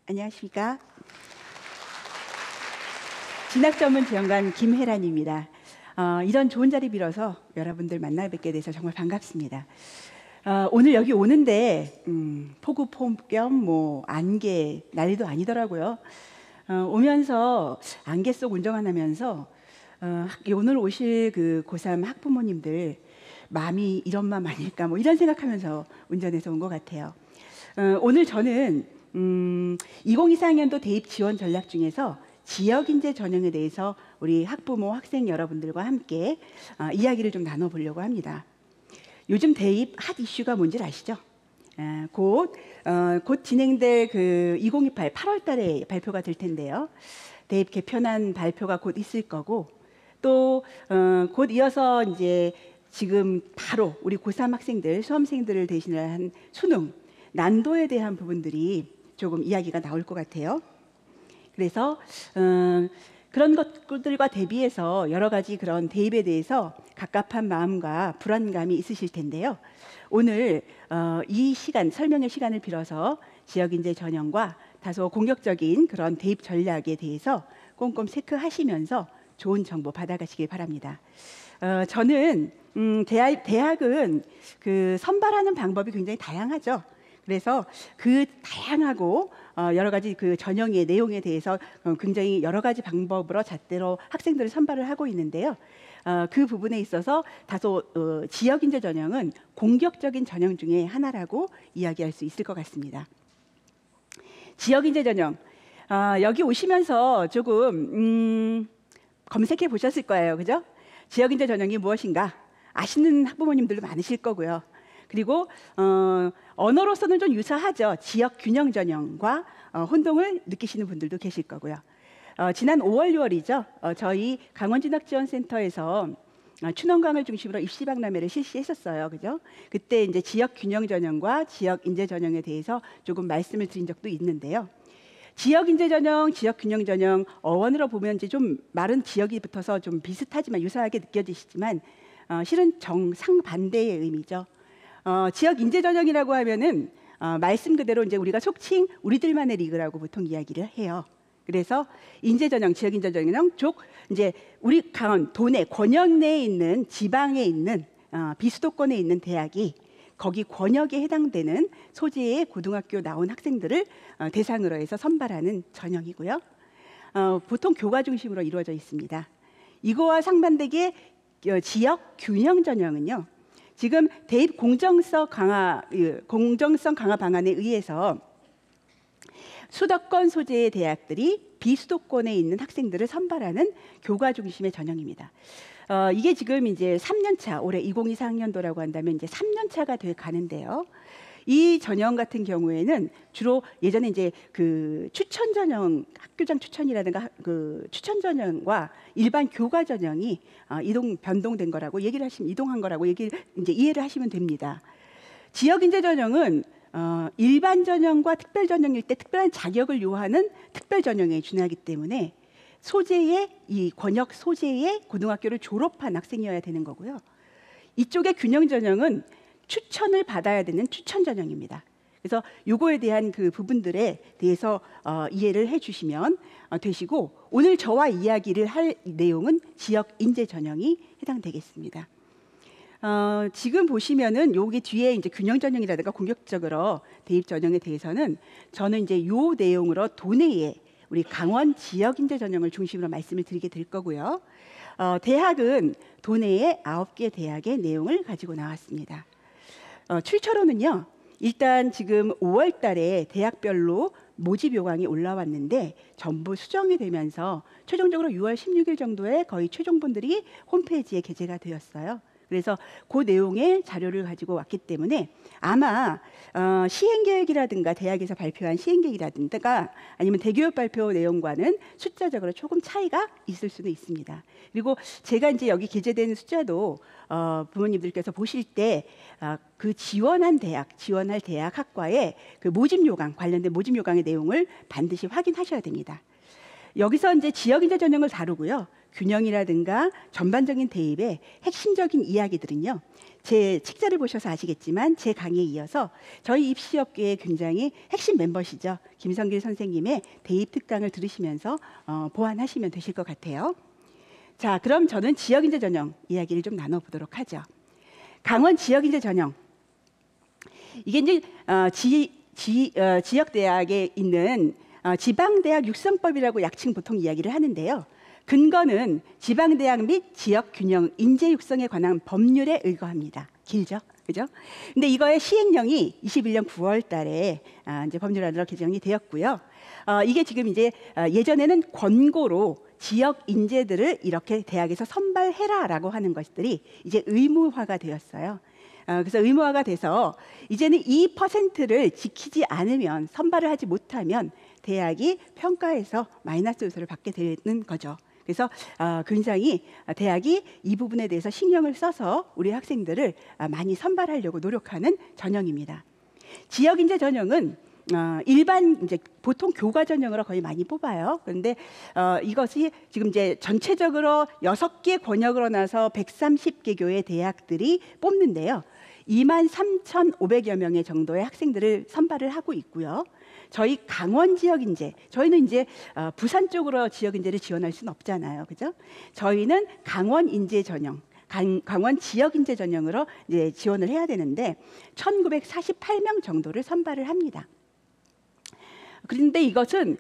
안녕하십니까. 진학전문지원관 김혜란입니다. 이런 좋은 자리 빌어서 여러분들 만나 뵙게 돼서 정말 반갑습니다. 오늘 여기 오는데 폭우 폭염 안개 난리도 아니더라고요. 오면서 안개 속 운전을 하면서 오늘 오실 그 고3 학부모님들 마음이 이런 마음 아닐까 이런 생각하면서 운전해서 온 것 같아요. 오늘 저는 2024학년도 대입 지원 전략 중에서 지역인재 전형에 대해서 우리 학부모, 학생 여러분들과 함께 이야기를 좀 나눠보려고 합니다. 요즘 대입 핫 이슈가 뭔지 아시죠? 곧 진행될 그 2028 8월 달에 발표가 될 텐데요. 대입 개편안 발표가 곧 있을 거고 또 곧 이어서 이제 지금 바로 우리 고3 학생들, 수험생들을 대신한 수능, 난도에 대한 부분들이 조금 이야기가 나올 것 같아요. 그래서 그런 것들과 대비해서 여러 가지 그런 대입에 대해서 갑갑한 마음과 불안감이 있으실 텐데요. 오늘 이 시간, 설명의 시간을 빌어서 지역인재 전형과 다소 공격적인 그런 대입 전략에 대해서 꼼꼼 체크하시면서 좋은 정보 받아가시길 바랍니다. 저는 대학은 그 선발하는 방법이 굉장히 다양하죠. 그래서 그 다양하고 여러 가지 그 전형의 내용에 대해서 굉장히 여러 가지 방법으로 잣대로 학생들을 선발을 하고 있는데요. 그 부분에 있어서 다소 지역인재 전형은 공격적인 전형 중에 하나라고 이야기할 수 있을 것 같습니다. 지역인재 전형, 여기 오시면서 조금 검색해 보셨을 거예요, 그죠? 지역인재 전형이 무엇인가 아시는 학부모님들도 많으실 거고요. 그리고 언어로서는 좀 유사하죠. 지역 균형 전형과 혼동을 느끼시는 분들도 계실 거고요. 지난 5월, 6월이죠. 저희 강원진학지원센터에서 춘원강을 중심으로 입시박람회를 실시했었어요. 그죠? 그때 이제 지역 균형 전형과 지역 인재 전형에 대해서 조금 말씀을 드린 적도 있는데요. 지역 인재 전형, 지역 균형 전형 어원으로 보면 이제 좀 말은 지역이 붙어서 좀 비슷하지만 유사하게 느껴지시지만 실은 정상반대의 의미죠. 지역 인재 전형이라고 하면은 말씀 그대로 이제 우리가 속칭 우리들만의 리그라고 보통 이야기를 해요. 그래서 인재 전형, 지역 인재 전형 쪽 이제 우리 강원 도내 권역 내에 있는 지방에 있는 비수도권에 있는 대학이 거기 권역에 해당되는 소재의 고등학교 나온 학생들을 대상으로 해서 선발하는 전형이고요. 보통 교과 중심으로 이루어져 있습니다. 이거와 상반되게 지역 균형 전형은요. 지금 대입 공정성 강화 방안에 의해서 수도권 소재의 대학들이 비수도권에 있는 학생들을 선발하는 교과 중심의 전형입니다. 이게 지금 이제 3년차, 올해 2024학년도라고 한다면 이제 3년차가 돼 가는데요. 이 전형 같은 경우에는 주로 예전에 이제 그 추천 전형, 학교장 추천이라든가 그 추천 전형과 일반 교과 전형이 변동된 거라고 이동한 거라고 이제 이해를 하시면 됩니다. 지역 인재 전형은 일반 전형과 특별 전형일 때 특별한 자격을 요하는 특별 전형에 준하기 때문에 이 권역 소재의 고등학교를 졸업한 학생이어야 되는 거고요. 이쪽의 균형 전형은 추천을 받아야 되는 추천 전형입니다. 그래서 요거에 대한 그 부분들에 대해서 이해를 해주시면 되시고 오늘 저와 이야기를 할 내용은 지역 인재 전형이 해당되겠습니다. 지금 보시면은 여기 뒤에 이제 균형 전형이라든가 공격적으로 대입 전형에 대해서는 저는 이제 요 내용으로 도내에 우리 강원 지역 인재 전형을 중심으로 말씀을 드리게 될 거고요. 대학은 도내에 9개 대학의 내용을 가지고 나왔습니다. 출처로는요. 일단 지금 5월 달에 대학별로 모집 요강이 올라왔는데 전부 수정이 되면서 최종적으로 6월 16일 정도에 거의 최종본들이 홈페이지에 게재가 되었어요. 그래서 그 내용의 자료를 가지고 왔기 때문에 아마 시행계획이라든가 대학에서 발표한 시행계획이라든가 아니면 대교육 발표 내용과는 숫자적으로 조금 차이가 있을 수는 있습니다. 그리고 제가 이제 여기 게재된 숫자도 부모님들께서 보실 때 그 지원할 대학 학과의 그 모집 요강 관련된 모집 요강의 내용을 반드시 확인하셔야 됩니다. 여기서 이제 지역인재 전형을 다루고요. 균형이라든가 전반적인 대입의 핵심적인 이야기들은요. 제 책자를 보셔서 아시겠지만 제 강의에 이어서 저희 입시업계의 굉장히 핵심 멤버시죠. 김성길 선생님의 대입 특강을 들으시면서 보완하시면 되실 것 같아요. 자, 그럼 저는 지역인재 전형 이야기를 좀 나눠보도록 하죠. 강원 지역인재 전형. 이게 이제 지역 대학에 있는 지방대학 육성법이라고 약칭 보통 이야기를 하는데요. 근거는 지방대학 및 지역균형 인재 육성에 관한 법률에 의거합니다. 길죠, 그죠? 근데 이거의 시행령이 21년 9월달에 이제 법률안으로 개정이 되었고요. 이게 지금 이제 예전에는 권고로 지역 인재들을 이렇게 대학에서 선발해라라고 하는 것들이 이제 의무화가 되었어요. 그래서 의무화가 돼서 이제는 2%를 지키지 않으면 선발을 하지 못하면 대학이 평가에서 마이너스 요소를 받게 되는 거죠. 그래서 굉장히 대학이 이 부분에 대해서 신경을 써서 우리 학생들을 많이 선발하려고 노력하는 전형입니다. 지역인재 전형은 일반 이제 보통 교과 전형으로 거의 많이 뽑아요. 그런데 이것이 지금 이제 전체적으로 6개 권역으로 나서 130개 교의 대학들이 뽑는데요. 23,500여 명의 정도의 학생들을 선발을 하고 있고요. 저희 강원 지역 인재, 저희는 이제 부산 쪽으로 지역 인재를 지원할 수는 없잖아요, 그죠? 저희는 강원 인재 전형, 강원 지역 인재 전형으로 이제 지원을 해야 되는데 1,948명 정도를 선발을 합니다. 그런데 이것은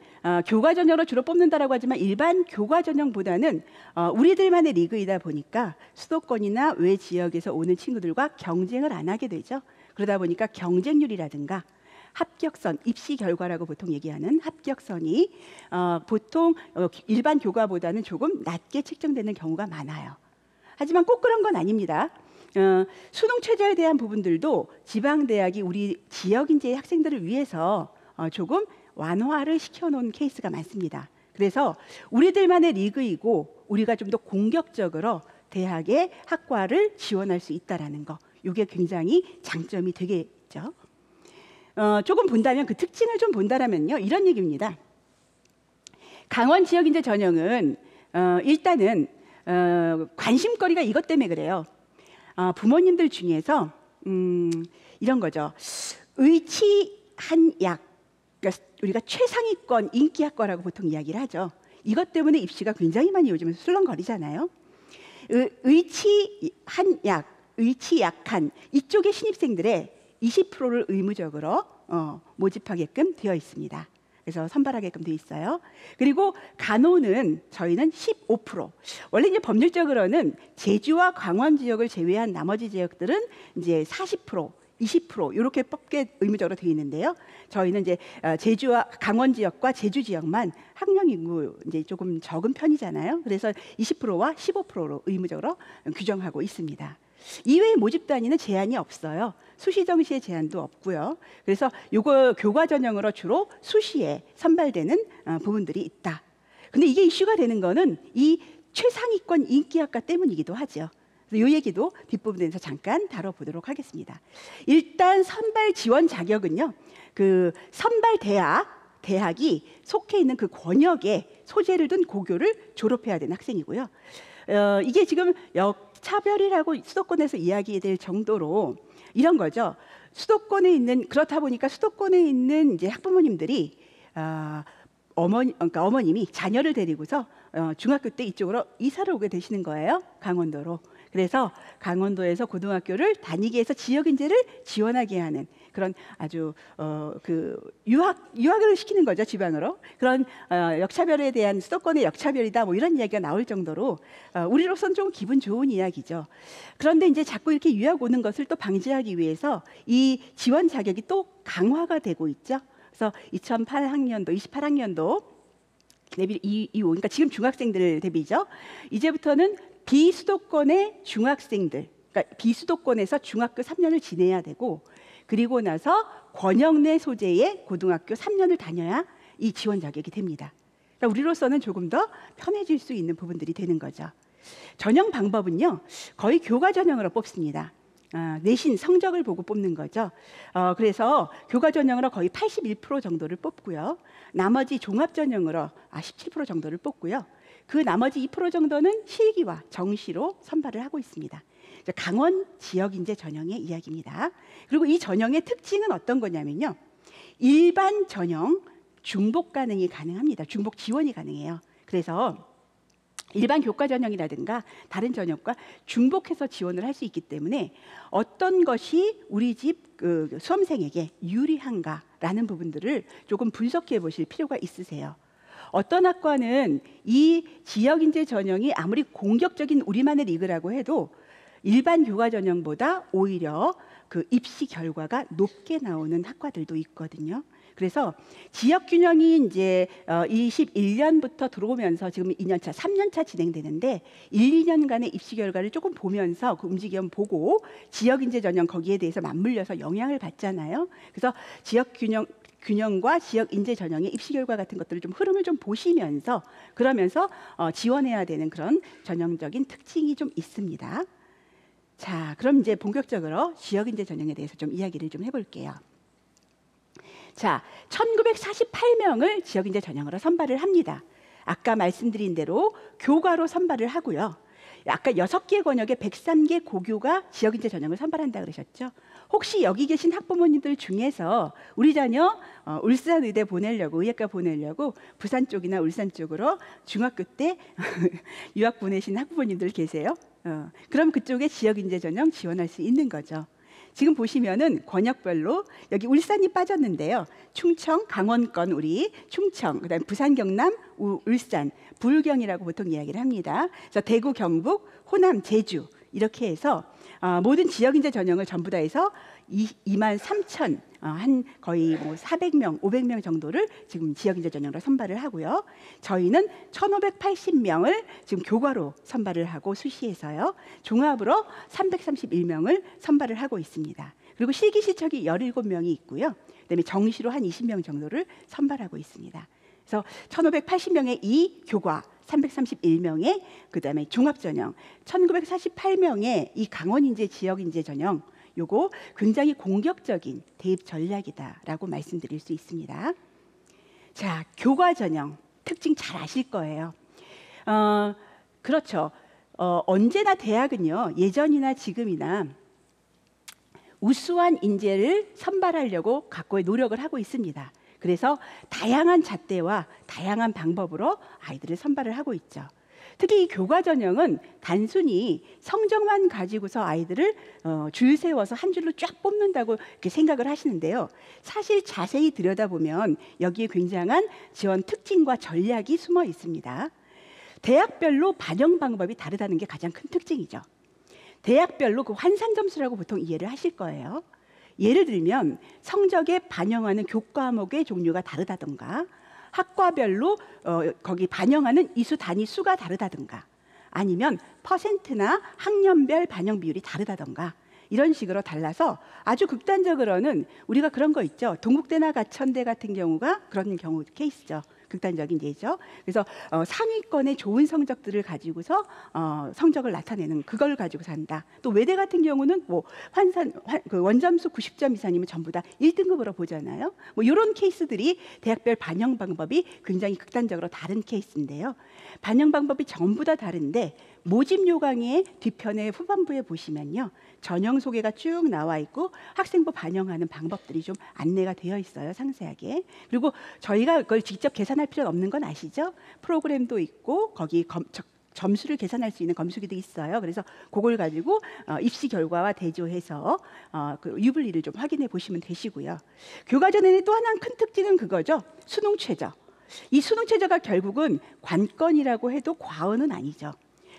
교과 전형으로 주로 뽑는다라고 하지만 일반 교과 전형보다는 우리들만의 리그이다 보니까 수도권이나 외 지역에서 오는 친구들과 경쟁을 안 하게 되죠. 그러다 보니까 경쟁률이라든가 합격선, 입시 결과라고 보통 얘기하는 합격선이 보통 일반 교과보다는 조금 낮게 책정되는 경우가 많아요. 하지만 꼭 그런 건 아닙니다. 수능 최저에 대한 부분들도 지방대학이 우리 지역 인재의 학생들을 위해서 조금 완화를 시켜놓은 케이스가 많습니다. 그래서 우리들만의 리그이고 우리가 좀 더 공격적으로 대학의 학과를 지원할 수 있다는 거, 이게 굉장히 장점이 되겠죠. 조금 본다면 그 특징을 좀 본다면요, 이런 얘기입니다. 강원 지역인재 전형은 일단은 관심거리가 이것 때문에 그래요. 부모님들 중에서 이런 거죠. 의치한약, 그러니까 우리가 최상위권 인기학과라고 보통 이야기를 하죠. 이것 때문에 입시가 굉장히 많이 요즘은 술렁거리잖아요. 의치한약, 의치약한 이쪽의 신입생들의 20%를 의무적으로 모집하게끔 되어 있습니다. 그래서 선발하게끔 되어 있어요. 그리고 간호는 저희는 15%. 원래 이제 법률적으로는 제주와 강원 지역을 제외한 나머지 지역들은 이제 40%, 20% 이렇게 뽑게 의무적으로 되어 있는데요. 저희는 이제 제주와 강원 지역과 제주 지역만 학령 인구 이제 조금 적은 편이잖아요. 그래서 20%와 15%로 의무적으로 규정하고 있습니다. 이외의 모집 단위는 제한이 없어요. 수시 정시의 제한도 없고요. 그래서 요거 교과 전형으로 주로 수시에 선발되는 부분들이 있다. 근데 이게 이슈가 되는 거는 이 최상위권 인기학과 때문이기도 하죠. 그래서 이 얘기도 뒷부분에서 잠깐 다뤄보도록 하겠습니다. 일단 선발 지원 자격은요, 그 선발 대학이 속해 있는 그 권역에 소재를 둔 고교를 졸업해야 되는 학생이고요. 이게 지금 역차별이라고 수도권에서 이야기될 정도로 이런 거죠. 수도권에 있는, 그렇다 보니까 수도권에 있는 이제 학부모님들이 그러니까 어머님이 자녀를 데리고서 중학교 때 이쪽으로 이사를 오게 되시는 거예요, 강원도로. 그래서 강원도에서 고등학교를 다니게 해서 지역 인재를 지원하게 하는 그런 아주 그 유학을 시키는 거죠, 지방으로. 그런 역차별에 대한 수도권의 역차별이다, 뭐 이런 이야기가 나올 정도로 우리로서는 좀 기분 좋은 이야기죠. 그런데 이제 자꾸 이렇게 유학 오는 것을 또 방지하기 위해서 이 지원 자격이 또 강화가 되고 있죠. 그래서 2008학년도, 28학년도 대비 그러니까 지금 중학생들 대비죠. 이제부터는 비수도권의 중학생들, 그러니까 비수도권에서 중학교 3년을 지내야 되고, 그리고 나서 권역 내 소재의 고등학교 3년을 다녀야 이 지원 자격이 됩니다. 그러니까 우리로서는 조금 더 편해질 수 있는 부분들이 되는 거죠. 전형 방법은요, 거의 교과 전형으로 뽑습니다. 내신 성적을 보고 뽑는 거죠. 그래서 교과 전형으로 거의 81% 정도를 뽑고요. 나머지 종합 전형으로 17% 정도를 뽑고요. 그 나머지 2% 정도는 실기와 정시로 선발을 하고 있습니다. 강원 지역인재 전형의 이야기입니다. 그리고 이 전형의 특징은 어떤 거냐면요. 일반 전형 중복 가능이 가능합니다. 중복 지원이 가능해요. 그래서 일반 교과 전형이라든가 다른 전형과 중복해서 지원을 할 수 있기 때문에 어떤 것이 우리 집 수험생에게 유리한가라는 부분들을 조금 분석해 보실 필요가 있으세요. 어떤 학과는 이 지역인재 전형이 아무리 공격적인 우리만의 리그라고 해도 일반 교과 전형보다 오히려 그 입시 결과가 높게 나오는 학과들도 있거든요. 그래서 지역 균형이 이제 21년부터 들어오면서 지금 2년차, 3년차 진행되는데 1, 2년간의 입시 결과를 조금 보면서 그 움직임 보고 지역 인재 전형 거기에 대해서 맞물려서 영향을 받잖아요. 그래서 지역 균형과 지역 인재 전형의 입시 결과 같은 것들을 좀 흐름을 좀 보시면서 그러면서 지원해야 되는 그런 전형적인 특징이 좀 있습니다. 자, 그럼 이제 본격적으로 지역 인재 전형에 대해서 좀 이야기를 좀 해볼게요. 자, 1948명을 지역인재 전형으로 선발을 합니다. 아까 말씀드린 대로 교과로 선발을 하고요. 아까 6개 권역에 103개 고교가 지역인재 전형을 선발한다 그러셨죠? 혹시 여기 계신 학부모님들 중에서 우리 자녀 울산 의대 보내려고, 의예과 보내려고 부산 쪽이나 울산 쪽으로 중학교 때 유학 보내신 학부모님들 계세요? 그럼 그쪽에 지역인재 전형 지원할 수 있는 거죠. 지금 보시면은 권역별로 여기 울산이 빠졌는데요. 충청, 강원권 우리 충청, 그다음 부산, 경남, 울산, 불경이라고 보통 이야기를 합니다. 그래서 대구, 경북, 호남, 제주 이렇게 해서 모든 지역인재 전형을 전부 다 해서 23,000 한 거의 뭐 400명, 500명 정도를 지금 지역인재 전형으로 선발을 하고요. 저희는 1,580명을 지금 교과로 선발을 하고 수시에서요. 종합으로 331명을 선발을 하고 있습니다. 그리고 실기 실적이 17명이 있고요. 그다음에 정시로 한 20명 정도를 선발하고 있습니다. 그래서 1,580명의 이 교과, 331명의 그다음에 종합전형, 1,948명의 이 강원인재 지역인재 전형, 요거 굉장히 공격적인 대입 전략이다라고 말씀드릴 수 있습니다. 자, 교과 전형 특징 잘 아실 거예요. 그렇죠. 언제나 대학은요, 예전이나 지금이나 우수한 인재를 선발하려고 각고의 노력을 하고 있습니다. 그래서 다양한 잣대와 다양한 방법으로 아이들을 선발을 하고 있죠. 특히 이 교과 전형은 단순히 성적만 가지고서 아이들을 줄 세워서 한 줄로 쫙 뽑는다고 이렇게 생각을 하시는데요. 사실 자세히 들여다보면 여기에 굉장한 지원 특징과 전략이 숨어 있습니다. 대학별로 반영 방법이 다르다는 게 가장 큰 특징이죠. 대학별로 그 환산 점수라고 보통 이해를 하실 거예요. 예를 들면 성적에 반영하는 교과목의 종류가 다르다던가 학과별로 거기 반영하는 이수 단위 수가 다르다든가 아니면 퍼센트나 학년별 반영 비율이 다르다던가 이런 식으로 달라서 아주 극단적으로는 우리가 그런 거 있죠. 동국대나 가천대 같은 경우가 그런 경우 케이스죠. 극단적인 예죠. 그래서 상위권의 좋은 성적들을 가지고서 성적을 나타내는 그걸 가지고 산다. 또 외대 같은 경우는 뭐 그 원점수 90점 이상이면 전부 다 1등급으로 보잖아요. 뭐 이런 케이스들이 대학별 반영 방법이 굉장히 극단적으로 다른 케이스인데요. 반영 방법이 전부 다 다른데 모집 요강의 뒤편에 후반부에 보시면요. 전형 소개가 쭉 나와 있고 학생부 반영하는 방법들이 좀 안내가 되어 있어요. 상세하게. 그리고 저희가 그걸 직접 계산할 필요는 없는 건 아시죠? 프로그램도 있고 거기 점수를 계산할 수 있는 검수기도 있어요. 그래서 그걸 가지고 입시 결과와 대조해서 그 유불리를 좀 확인해 보시면 되시고요. 교과전형의 또 하나 큰 특징은 그거죠. 수능 최저. 이 수능 최저가 결국은 관건이라고 해도 과언은 아니죠.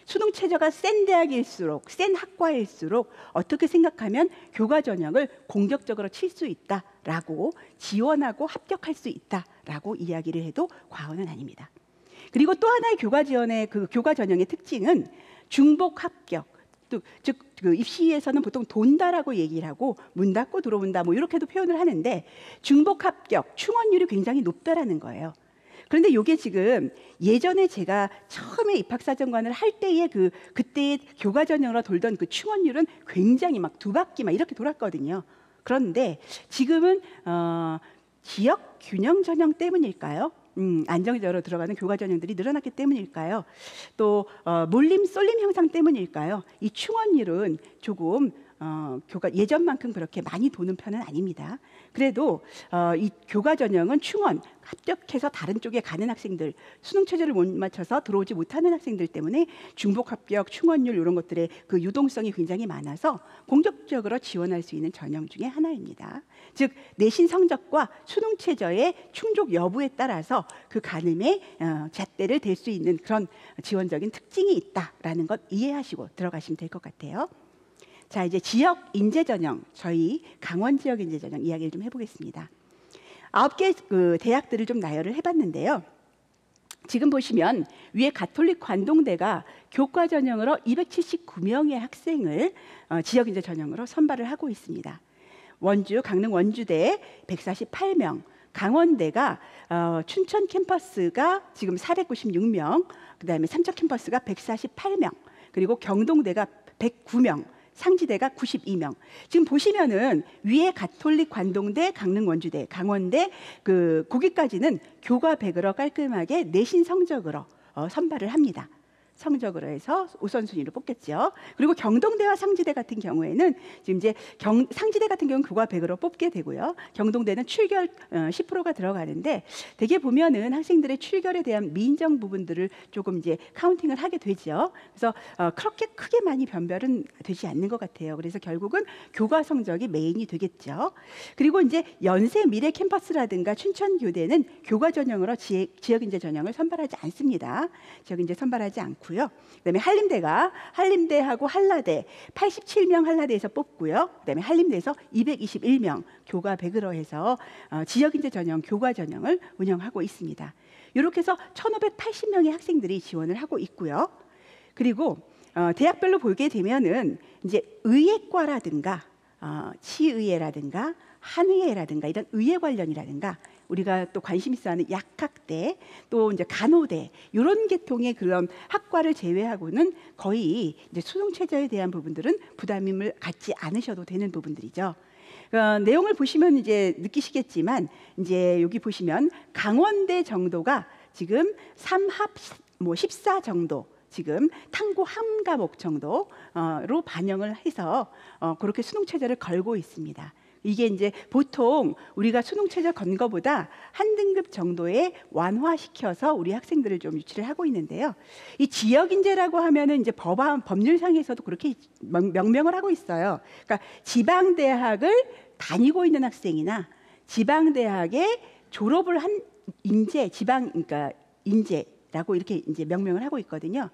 수능 최저가 센 대학일수록, 센 학과일수록 어떻게 생각하면 교과 전형을 공격적으로 칠 수 있다라고 지원하고 합격할 수 있다라고 이야기를 해도 과언은 아닙니다. 그리고 또 하나의 교과 지원의 그 교과 전형의 특징은 중복 합격. 즉 그 입시에서는 보통 돈다라고 얘기를 하고 문 닫고 들어온다 뭐 이렇게도 표현을 하는데 중복 합격 충원율이 굉장히 높다라는 거예요. 그런데 이게 지금 예전에 제가 처음에 입학사정관을 할 때의 그때의 교과 전형으로 돌던 그 충원율은 굉장히 막 2바퀴 막 이렇게 돌았거든요. 그런데 지금은 지역 균형 전형 때문일까요? 안정적으로 들어가는 교과 전형들이 늘어났기 때문일까요? 또 몰림, 쏠림 형상 때문일까요? 이 충원율은 조금 교과 예전만큼 그렇게 많이 도는 편은 아닙니다. 그래도 이 교과 전형은 충원, 합격해서 다른 쪽에 가는 학생들, 수능 체제를 못 맞춰서 들어오지 못하는 학생들 때문에 중복 합격, 충원율 이런 것들의 그 유동성이 굉장히 많아서 공격적으로 지원할 수 있는 전형 중에 하나입니다. 즉 내신 성적과 수능 최저의 충족 여부에 따라서 그 가늠의 잣대를 댈 수 있는 그런 지원적인 특징이 있다라는 것 이해하시고 들어가시면 될 것 같아요. 자, 이제 지역 인재 전형, 저희 강원 지역 인재 전형 이야기를 좀 해보겠습니다. 9개 그 대학들을 좀 나열을 해봤는데요. 지금 보시면 위에 가톨릭 관동대가 교과 전형으로 279명의 학생을 지역 인재 전형으로 선발을 하고 있습니다. 원주, 강릉 원주대 148명, 강원대가 춘천 캠퍼스가 지금 496명, 그다음에 삼척 캠퍼스가 148명, 그리고 경동대가 109명, 상지대가 92명. 지금 보시면은 위에 가톨릭 관동대, 강릉 원주대, 강원대 거기까지는 교과 100으로 깔끔하게 내신 성적으로 선발을 합니다. 성적으로 해서 우선순위로 뽑겠죠. 그리고 경동대와 상지대 같은 경우에는 지금 이제 상지대 같은 경우는 교과 100으로 뽑게 되고요. 경동대는 출결 10%가 들어가는데 대개 보면은 학생들의 출결에 대한 미인정 부분들을 조금 이제 카운팅을 하게 되죠. 그래서 그렇게 크게 많이 변별은 되지 않는 것 같아요. 그래서 결국은 교과 성적이 메인이 되겠죠. 그리고 이제 연세 미래 캠퍼스라든가 춘천교대는 교과 전형으로 지역인재 전형을 선발하지 않습니다. 지역인재 선발하지 않고 그다음에 한림대하고 한라대 87명 한라대에서 뽑고요. 그다음에 한림대에서 221명 교과 100으로 해서 지역인재 전형, 교과 전형을 운영하고 있습니다. 이렇게 해서 1,580명의 학생들이 지원을 하고 있고요. 그리고 대학별로 보게 되면은 이제 의예과라든가 치의예라든가 한의예라든가 이런 의예 관련이라든가 우리가 또 관심 있어 하는 약학대, 또 이제 간호대 이런 계통의 그런 학과를 제외하고는 거의 이제 수능 최저에 대한 부분들은 부담임을 갖지 않으셔도 되는 부분들이죠. 내용을 보시면 이제 느끼시겠지만 이제 여기 보시면 강원대 정도가 지금 3합 14 정도 지금 탐구 한 과목 정도로 반영을 해서 그렇게 수능 최저를 걸고 있습니다. 이게 이제 보통 우리가 수능 최저 건 거보다 한 등급 정도에 완화시켜서 우리 학생들을 좀 유치를 하고 있는데요. 이 지역 인재라고 하면은 이제 법률상에서도 그렇게 명명을 하고 있어요. 그러니까 지방 대학을 다니고 있는 학생이나 지방 대학에 졸업을 한 인재, 그러니까 인재라고 이렇게 이제 명명을 하고 있거든요.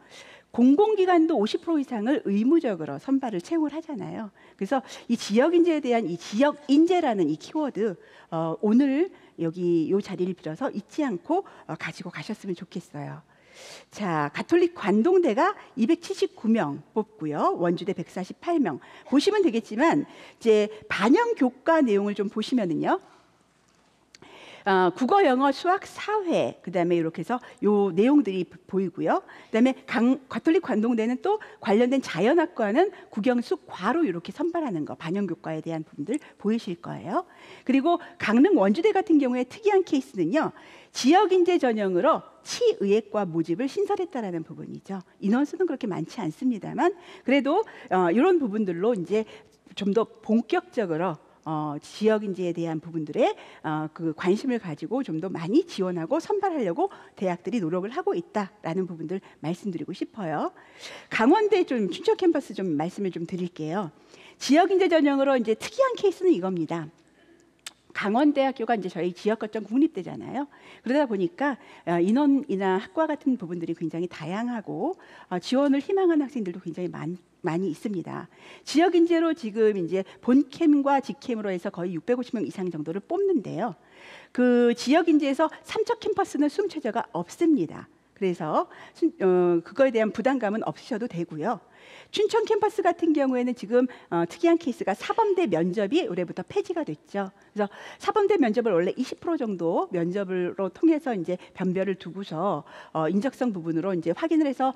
공공기관도 50% 이상을 의무적으로 선발을 채용을 하잖아요. 그래서 이 지역인재에 대한 이 지역인재라는 이 키워드 오늘 여기 이 자리를 빌어서 잊지 않고 가지고 가셨으면 좋겠어요. 자, 가톨릭 관동대가 279명 뽑고요. 원주대 148명. 보시면 되겠지만 이제 반영 교과 내용을 좀 보시면은요. 국어, 영어, 수학, 사회 그다음에 이렇게 해서 요 내용들이 보이고요. 그다음에 가톨릭 관동대는 또 관련된 자연학과는 국영수, 과로 이렇게 선발하는 거 반영 교과에 대한 부분들 보이실 거예요. 그리고 강릉 원주대 같은 경우에 특이한 케이스는요. 지역인재 전형으로 치의예과 모집을 신설했다라는 부분이죠. 인원수는 그렇게 많지 않습니다만 그래도 이런 부분들로 이제 좀 더 본격적으로 지역인재에 대한 부분들에 그 관심을 가지고 좀 더 많이 지원하고 선발하려고 대학들이 노력을 하고 있다라는 부분들 말씀드리고 싶어요. 강원대 좀 춘천 캠퍼스 좀 말씀을 좀 드릴게요. 지역인재 전형으로 이제 특이한 케이스는 이겁니다. 강원대학교가 이제 저희 지역 거점 국립대잖아요. 그러다 보니까 인원이나 학과 같은 부분들이 굉장히 다양하고 지원을 희망하는 학생들도 굉장히 많이 있습니다. 지역 인재로 지금 이제 본캠과 직캠으로 해서 거의 650명 이상 정도를 뽑는데요. 그 지역 인재에서 삼척 캠퍼스는 수능 최저가 없습니다. 그래서 그거에 대한 부담감은 없으셔도 되고요. 춘천 캠퍼스 같은 경우에는 지금 특이한 케이스가 사범대 면접이 올해부터 폐지가 됐죠. 그래서 사범대 면접을 원래 20% 정도 면접으로 통해서 이제 변별을 두고서 인적성 부분으로 이제 확인을 해서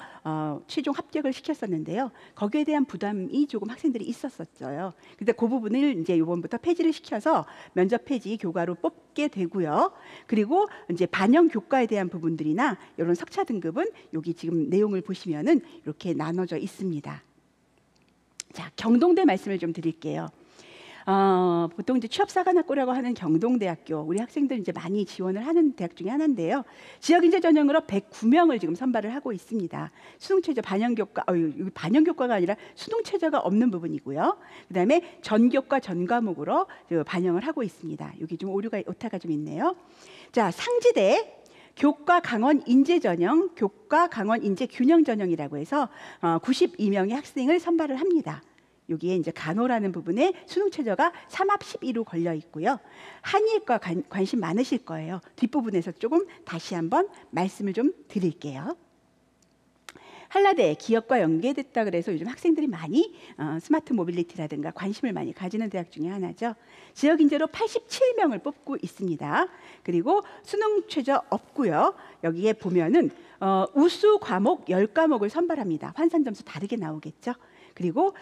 최종 합격을 시켰었는데요. 거기에 대한 부담이 조금 학생들이 있었었어요. 근데 그 부분을 이제 이번부터 폐지를 시켜서 면접 폐지 교과로 뽑게 되고요. 그리고 이제 반영 교과에 대한 부분들이나 이런 석차 등급은 여기 지금 내용을 보시면은 이렇게 나눠져 있습니다. 자, 경동대 말씀을 좀 드릴게요. 보통 이제 취업사관학교라고 하는 경동대학교, 우리 학생들 이제 많이 지원을 하는 대학 중에 하나인데요. 지역인재 전형으로 109명을 지금 선발을 하고 있습니다. 수능최저 반영교과, 반영교과가 아니라 수능최저가 없는 부분이고요. 그다음에 전교과 전 과목으로 반영을 하고 있습니다. 여기 좀 오타가 좀 있네요. 자, 상지대 교과 강원 인재 전형, 교과 강원 인재 균형 전형이라고 해서 92명의 학생을 선발을 합니다. 여기에 이제 간호라는 부분에 수능 최저가 3합 12로 걸려 있고요. 한의과 관심 많으실 거예요. 뒷부분에서 조금 다시 한번 말씀을 좀 드릴게요. 한라대 기업과 연계됐다 그래서 요즘 학생들이 많이 스마트 모빌리티라든가 관심을 많이 가지는 대학 중에 하나죠. 지역 인재로 87명을 뽑고 있습니다. 그리고 수능 최저 없고요. 여기에 보면은 우수 과목 10과목을 선발합니다. 환산 점수 다르게 나오겠죠. 그리고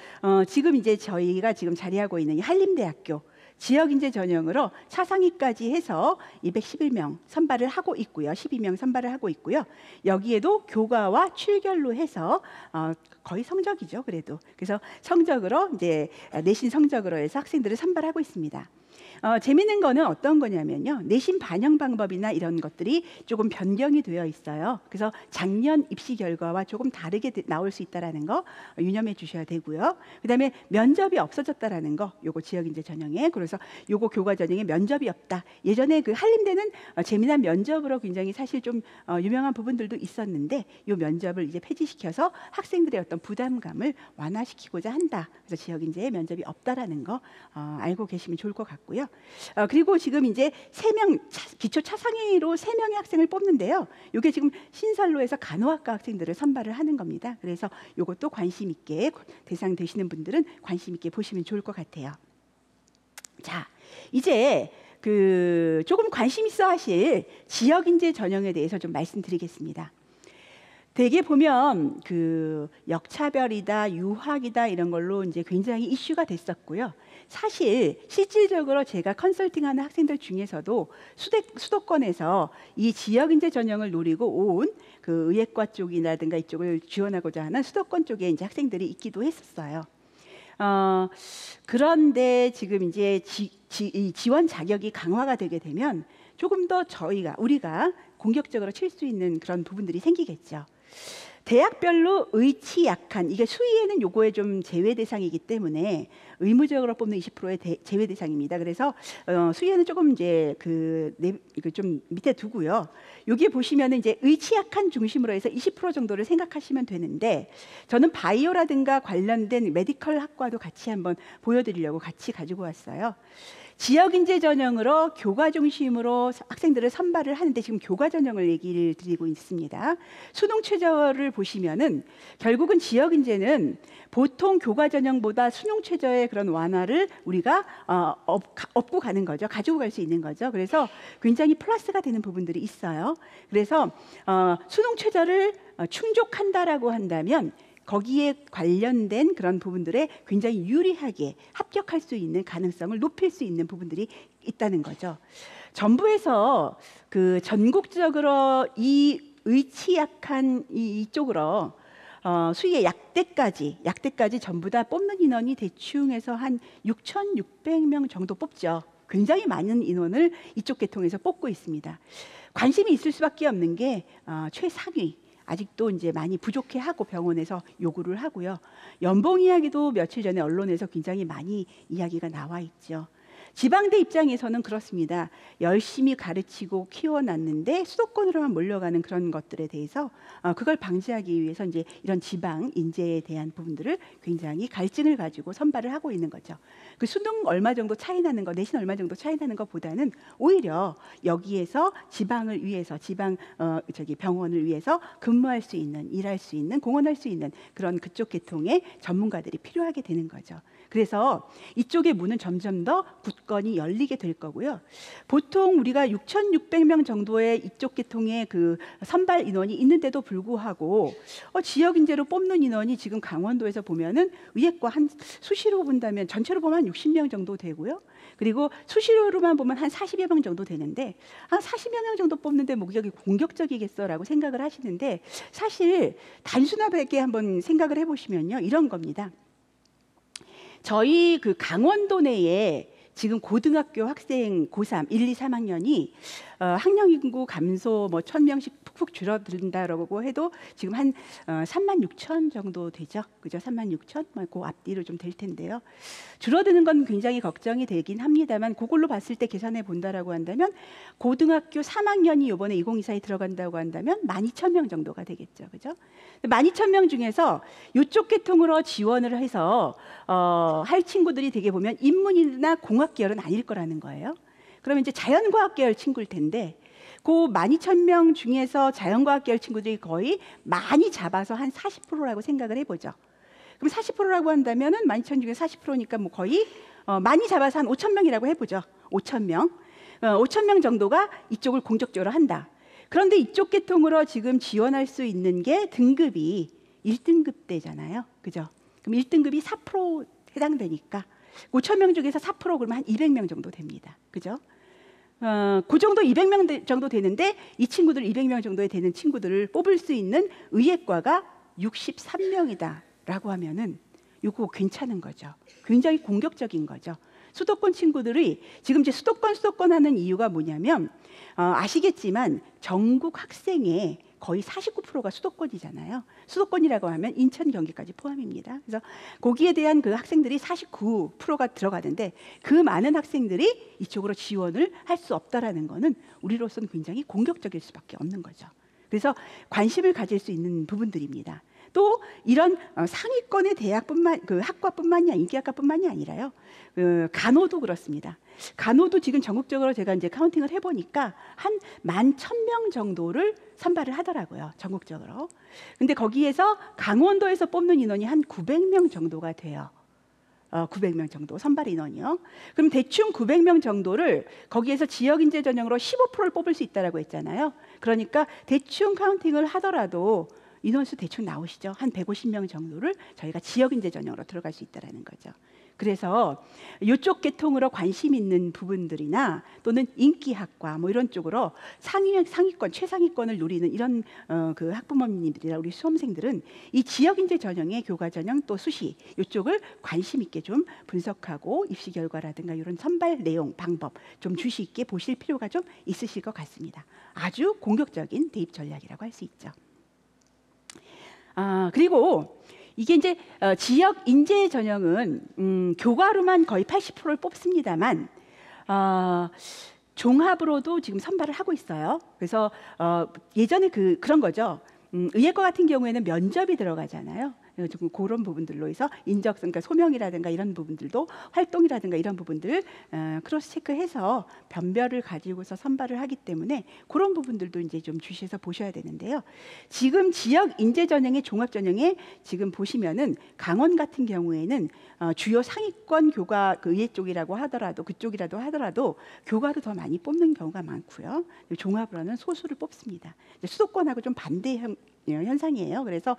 지금 이제 저희가 지금 자리하고 있는 이 한림대학교 지역인재 전형으로 차상위까지 해서 211명 선발을 하고 있고요. 12명 선발을 하고 있고요. 여기에도 교과와 출결로 해서 거의 성적이죠. 그래서 성적으로 이제 내신 성적으로 해서 학생들을 선발하고 있습니다. 재미있는 거는 어떤 거냐면요. 내신 반영 방법이나 이런 것들이 조금 변경이 되어 있어요. 그래서 작년 입시 결과와 조금 다르게 나올 수 있다는 거 유념해 주셔야 되고요. 그다음에 면접이 없어졌다라는 거, 요거 지역인재 전형에. 그래서 요거 교과 전형에 면접이 없다. 예전에 그 한림대는 재미난 면접으로 굉장히 사실 좀 유명한 부분들도 있었는데 요 면접을 이제 폐지시켜서 학생들의 어떤 부담감을 완화시키고자 한다. 그래서 지역인재에 면접이 없다라는 거 알고 계시면 좋을 것 같고요. 그리고 지금 이제 3명 기초 차상위로 3명의 학생을 뽑는데요. 이게 지금 신설로에서 간호학과 학생들을 선발을 하는 겁니다. 그래서 이것도 관심 있게 대상 되시는 분들은 관심 있게 보시면 좋을 것 같아요. 자, 이제 조금 관심 있어 하실 지역인재 전형에 대해서 좀 말씀드리겠습니다. 대개 보면 역차별이다, 유학이다 이런 걸로 이제 굉장히 이슈가 됐었고요. 사실 실질적으로 제가 컨설팅하는 학생들 중에서도 수도권에서 이 지역인재 전형을 노리고 온 그 의예과 쪽이라든가 이쪽을 지원하고자 하는 수도권 쪽에 이제 학생들이 있기도 했었어요. 그런데 지금 이제 지원 자격이 강화가 되게 되면 조금 더 우리가 공격적으로 칠 수 있는 그런 부분들이 생기겠죠. 대학별로 의치 약한, 이게 수의에는 요거에 좀 제외 대상이기 때문에 의무적으로 뽑는 20%의 제외 대상입니다. 그래서 수의에는 조금 이제 좀 밑에 두고요. 여기 보시면은 이제 의치 약한 중심으로 해서 20% 정도를 생각하시면 되는데, 저는 바이오라든가 관련된 메디컬 학과도 같이 한번 보여드리려고 같이 가지고 왔어요. 지역인재 전형으로 교과 중심으로 학생들을 선발을 하는데 지금 교과 전형을 얘기를 드리고 있습니다. 수능 최저를 보시면은 결국은 지역인재는 보통 교과 전형보다 수능 최저의 그런 완화를 우리가 업고 가는 거죠. 가지고 갈 수 있는 거죠. 그래서 굉장히 플러스가 되는 부분들이 있어요. 그래서 수능 최저를 충족한다라고 한다면 거기에 관련된 그런 부분들에 굉장히 유리하게 합격할 수 있는 가능성을 높일 수 있는 부분들이 있다는 거죠. 정부에서 전국적으로 이 의치 약한 이쪽으로 수의의 약대까지 전부 다 뽑는 인원이 대충 해서 한 6,600명 정도 뽑죠. 굉장히 많은 인원을 이쪽 계통에서 뽑고 있습니다. 관심이 있을 수밖에 없는 게 최상위. 아직도 이제 많이 부족해하고 병원에서 요구를 하고요. 연봉 이야기도 며칠 전에 언론에서 굉장히 많이 이야기가 나와 있죠. 지방대 입장에서는 그렇습니다. 열심히 가르치고 키워놨는데 수도권으로만 몰려가는 그런 것들에 대해서 그걸 방지하기 위해서 이제 이런 지방 인재에 대한 부분들을 굉장히 갈증을 가지고 선발을 하고 있는 거죠. 그 수능 얼마 정도 차이 나는 거, 내신 얼마 정도 차이 나는 것보다는 오히려 여기에서 지방을 위해서 지방 병원을 위해서 근무할 수 있는, 일할 수 있는, 공헌할 수 있는 그런 그쪽 계통의 전문가들이 필요하게 되는 거죠. 그래서 이쪽의 문은 점점 더 굳건히 열리게 될 거고요. 보통 우리가 6,600명 정도의 이쪽 계통의 그 선발 인원이 있는데도 불구하고 지역 인재로 뽑는 인원이 지금 강원도에서 보면은 의예과 한 수시로 본다면 전체로 보면 한 60명 정도 되고요. 그리고 수시로만 보면 한 40여 명 정도 되는데 한 40여 명 정도 뽑는데 뭐 그게 공격적이겠어라고 생각을 하시는데 사실 단순하게 한번 생각을 해보시면요. 이런 겁니다. 저희 그 강원도 내에 지금 고등학교 학생 고3 1, 2, 3학년이 학령 인구 감소 뭐 1,000명씩 푹푹 줄어든다라고 해도 지금 한 36,000 정도 되죠. 그죠? 36,000? 그 앞뒤로 좀 될 텐데요. 줄어드는 건 굉장히 걱정이 되긴 합니다만 그걸로 봤을 때 계산해 본다라고 한다면 고등학교 3학년이 이번에 2024에 들어간다고 한다면 12,000명 정도가 되겠죠. 그죠? 12,000명 중에서 이쪽 계통으로 지원을 해서 할 친구들이 되게 보면 인문이나 공학 계열은 아닐 거라는 거예요. 그러면 이제 자연과학 계열 친구일 텐데 그 12,000명 중에서 자연과학 계열 친구들이 거의 많이 잡아서 한 40%라고 생각을 해보죠. 그럼 40%라고 한다면은 12,000 중에 40%니까 뭐 거의 많이 잡아서 한 5,000명이라고 해보죠. 5,000명. 5,000명 정도가 이쪽을 공적적으로 한다. 그런데 이쪽 계통으로 지금 지원할 수 있는 게 등급이 1등급대잖아요. 그죠? 그럼 1등급이 4% 해당되니까 5,000명 중에서 4% 그러면 한 200명 정도 됩니다. 그죠? 그 정도 200명 정도 되는데 이 친구들 200명 정도에 되는 친구들을 뽑을 수 있는 의예과가 63명이다라고 하면은 이거 괜찮은 거죠. 굉장히 공격적인 거죠. 수도권 친구들이 지금 이제 수도권 하는 이유가 뭐냐면 아시겠지만 전국 학생의 거의 49%가 수도권이잖아요. 수도권이라고 하면 인천, 경기까지 포함입니다. 그래서 거기에 대한 그 학생들이 49%가 들어가는데 그 많은 학생들이 이쪽으로 지원을 할 수 없다라는 거는 우리로서는 굉장히 공격적일 수밖에 없는 거죠. 그래서 관심을 가질 수 있는 부분들입니다. 또 이런 상위권의 대학뿐만 그 학과뿐만이 아니라 인기학과뿐만이 아니라요. 간호도 그렇습니다. 간호도 지금 전국적으로 제가 이제 카운팅을 해보니까 한 11,000명 정도를 선발을 하더라고요. 전국적으로. 근데 거기에서 강원도에서 뽑는 인원이 한 900명 정도가 돼요. 900명 정도 선발 인원이요. 그럼 대충 900명 정도를 거기에서 지역 인재 전형으로 15%를 뽑을 수 있다라고 했잖아요. 그러니까 대충 카운팅을 하더라도 인원수 대충 나오시죠. 한 150명 정도를 저희가 지역 인재 전형으로 들어갈 수 있다라는 거죠. 그래서 이쪽 계통으로 관심 있는 부분들이나 또는 인기학과 뭐 이런 쪽으로 상위권, 최상위권을 노리는 이런 그 학부모님들이나 우리 수험생들은 이 지역 인재 전형의 교과 전형 또 수시 이쪽을 관심 있게 좀 분석하고 입시 결과라든가 이런 선발 내용, 방법 좀 주의 있게 보실 필요가 좀 있으실 것 같습니다. 아주 공격적인 대입 전략이라고 할 수 있죠. 그리고 이게 이제 지역 인재 전형은 교과로만 거의 80%를 뽑습니다만 종합으로도 지금 선발을 하고 있어요. 그래서 예전에 그런 거죠. 의예과 같은 경우에는 면접이 들어가잖아요. 조금 그런 부분들로 해서 인적성, 그러니까 소명이라든가 이런 부분들도 활동이라든가 이런 부분들 크로스 체크해서 변별을 가지고서 선발을 하기 때문에 그런 부분들도 이제 좀 주시해서 보셔야 되는데요. 지금 지역 인재 전형의 종합 전형에 지금 보시면은 강원 같은 경우에는 주요 상위권 교과 그 의예 쪽이라고 하더라도 그쪽이라도 하더라도 교과로 더 많이 뽑는 경우가 많고요. 종합으로는 소수를 뽑습니다. 수도권하고 좀 반대 현상이에요. 그래서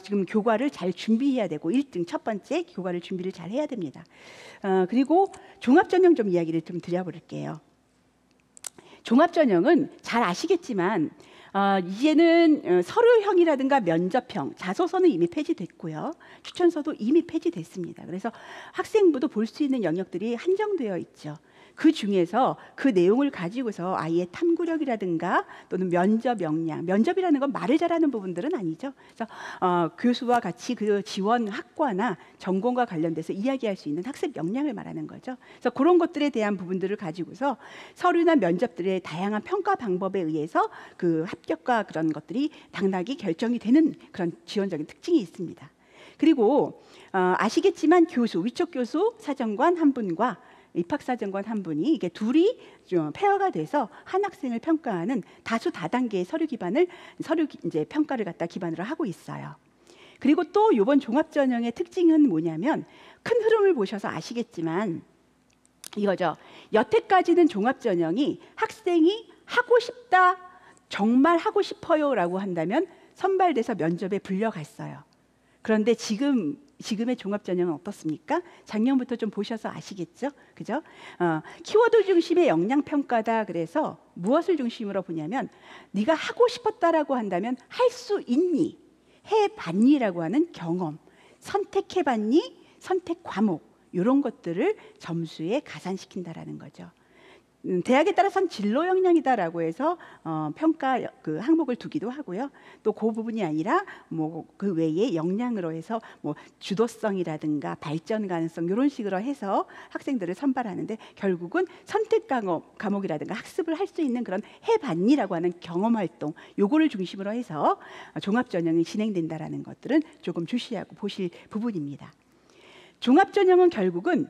지금 교과를 잘 준비해야 되고 1등 첫 번째 교과를 준비를 잘 해야 됩니다. 그리고 종합전형 좀 이야기를 좀 드려볼게요. 종합전형은 잘 아시겠지만 이제는 서류형이라든가 면접형, 자소서는 이미 폐지됐고요. 추천서도 이미 폐지됐습니다. 그래서 학생부도 볼 수 있는 영역들이 한정되어 있죠. 그 중에서 그 내용을 가지고서 아이의 탐구력이라든가 또는 면접 역량, 면접이라는 건 말을 잘하는 부분들은 아니죠. 그래서 교수와 같이 그 지원 학과나 전공과 관련돼서 이야기할 수 있는 학습 역량을 말하는 거죠. 그래서 그런 것들에 대한 부분들을 가지고서 서류나 면접들의 다양한 평가 방법에 의해서 그 합격과 그런 것들이 당락이 결정이 되는 그런 지원적인 특징이 있습니다. 그리고 아시겠지만 교수, 위촉 교수 사정관 한 분과 입학사정관 한 분이 이게 둘이 좀 페어가 돼서 한 학생을 평가하는 다수 다단계의 서류 이제 평가를 갖다 기반으로 하고 있어요. 그리고 또 이번 종합전형의 특징은 뭐냐면 큰 흐름을 보셔서 아시겠지만 이거죠. 여태까지는 종합전형이 학생이 하고 싶다, 정말 하고 싶어요라고 한다면 선발돼서 면접에 불려갔어요. 그런데 지금의 종합전형은 어떻습니까? 작년부터 좀 보셔서 아시겠죠? 그죠? 키워드 중심의 역량평가다. 그래서 무엇을 중심으로 보냐면 네가 하고 싶었다라고 한다면 할 수 있니? 해봤니라고 하는 경험, 선택해봤니? 선택 과목 이런 것들을 점수에 가산시킨다라는 거죠. 대학에 따라서는 진로 역량이다라고 해서 평가 그 항목을 두기도 하고요. 또 그 부분이 아니라 뭐 그 외에 역량으로 해서 뭐 주도성이라든가 발전 가능성 이런 식으로 해서 학생들을 선발하는데 결국은 선택 과목이라든가 학습을 할 수 있는 그런 해봤니라고 하는 경험 활동 요거를 중심으로 해서 종합전형이 진행된다라는 것들은 조금 주시하고 보실 부분입니다. 종합전형은 결국은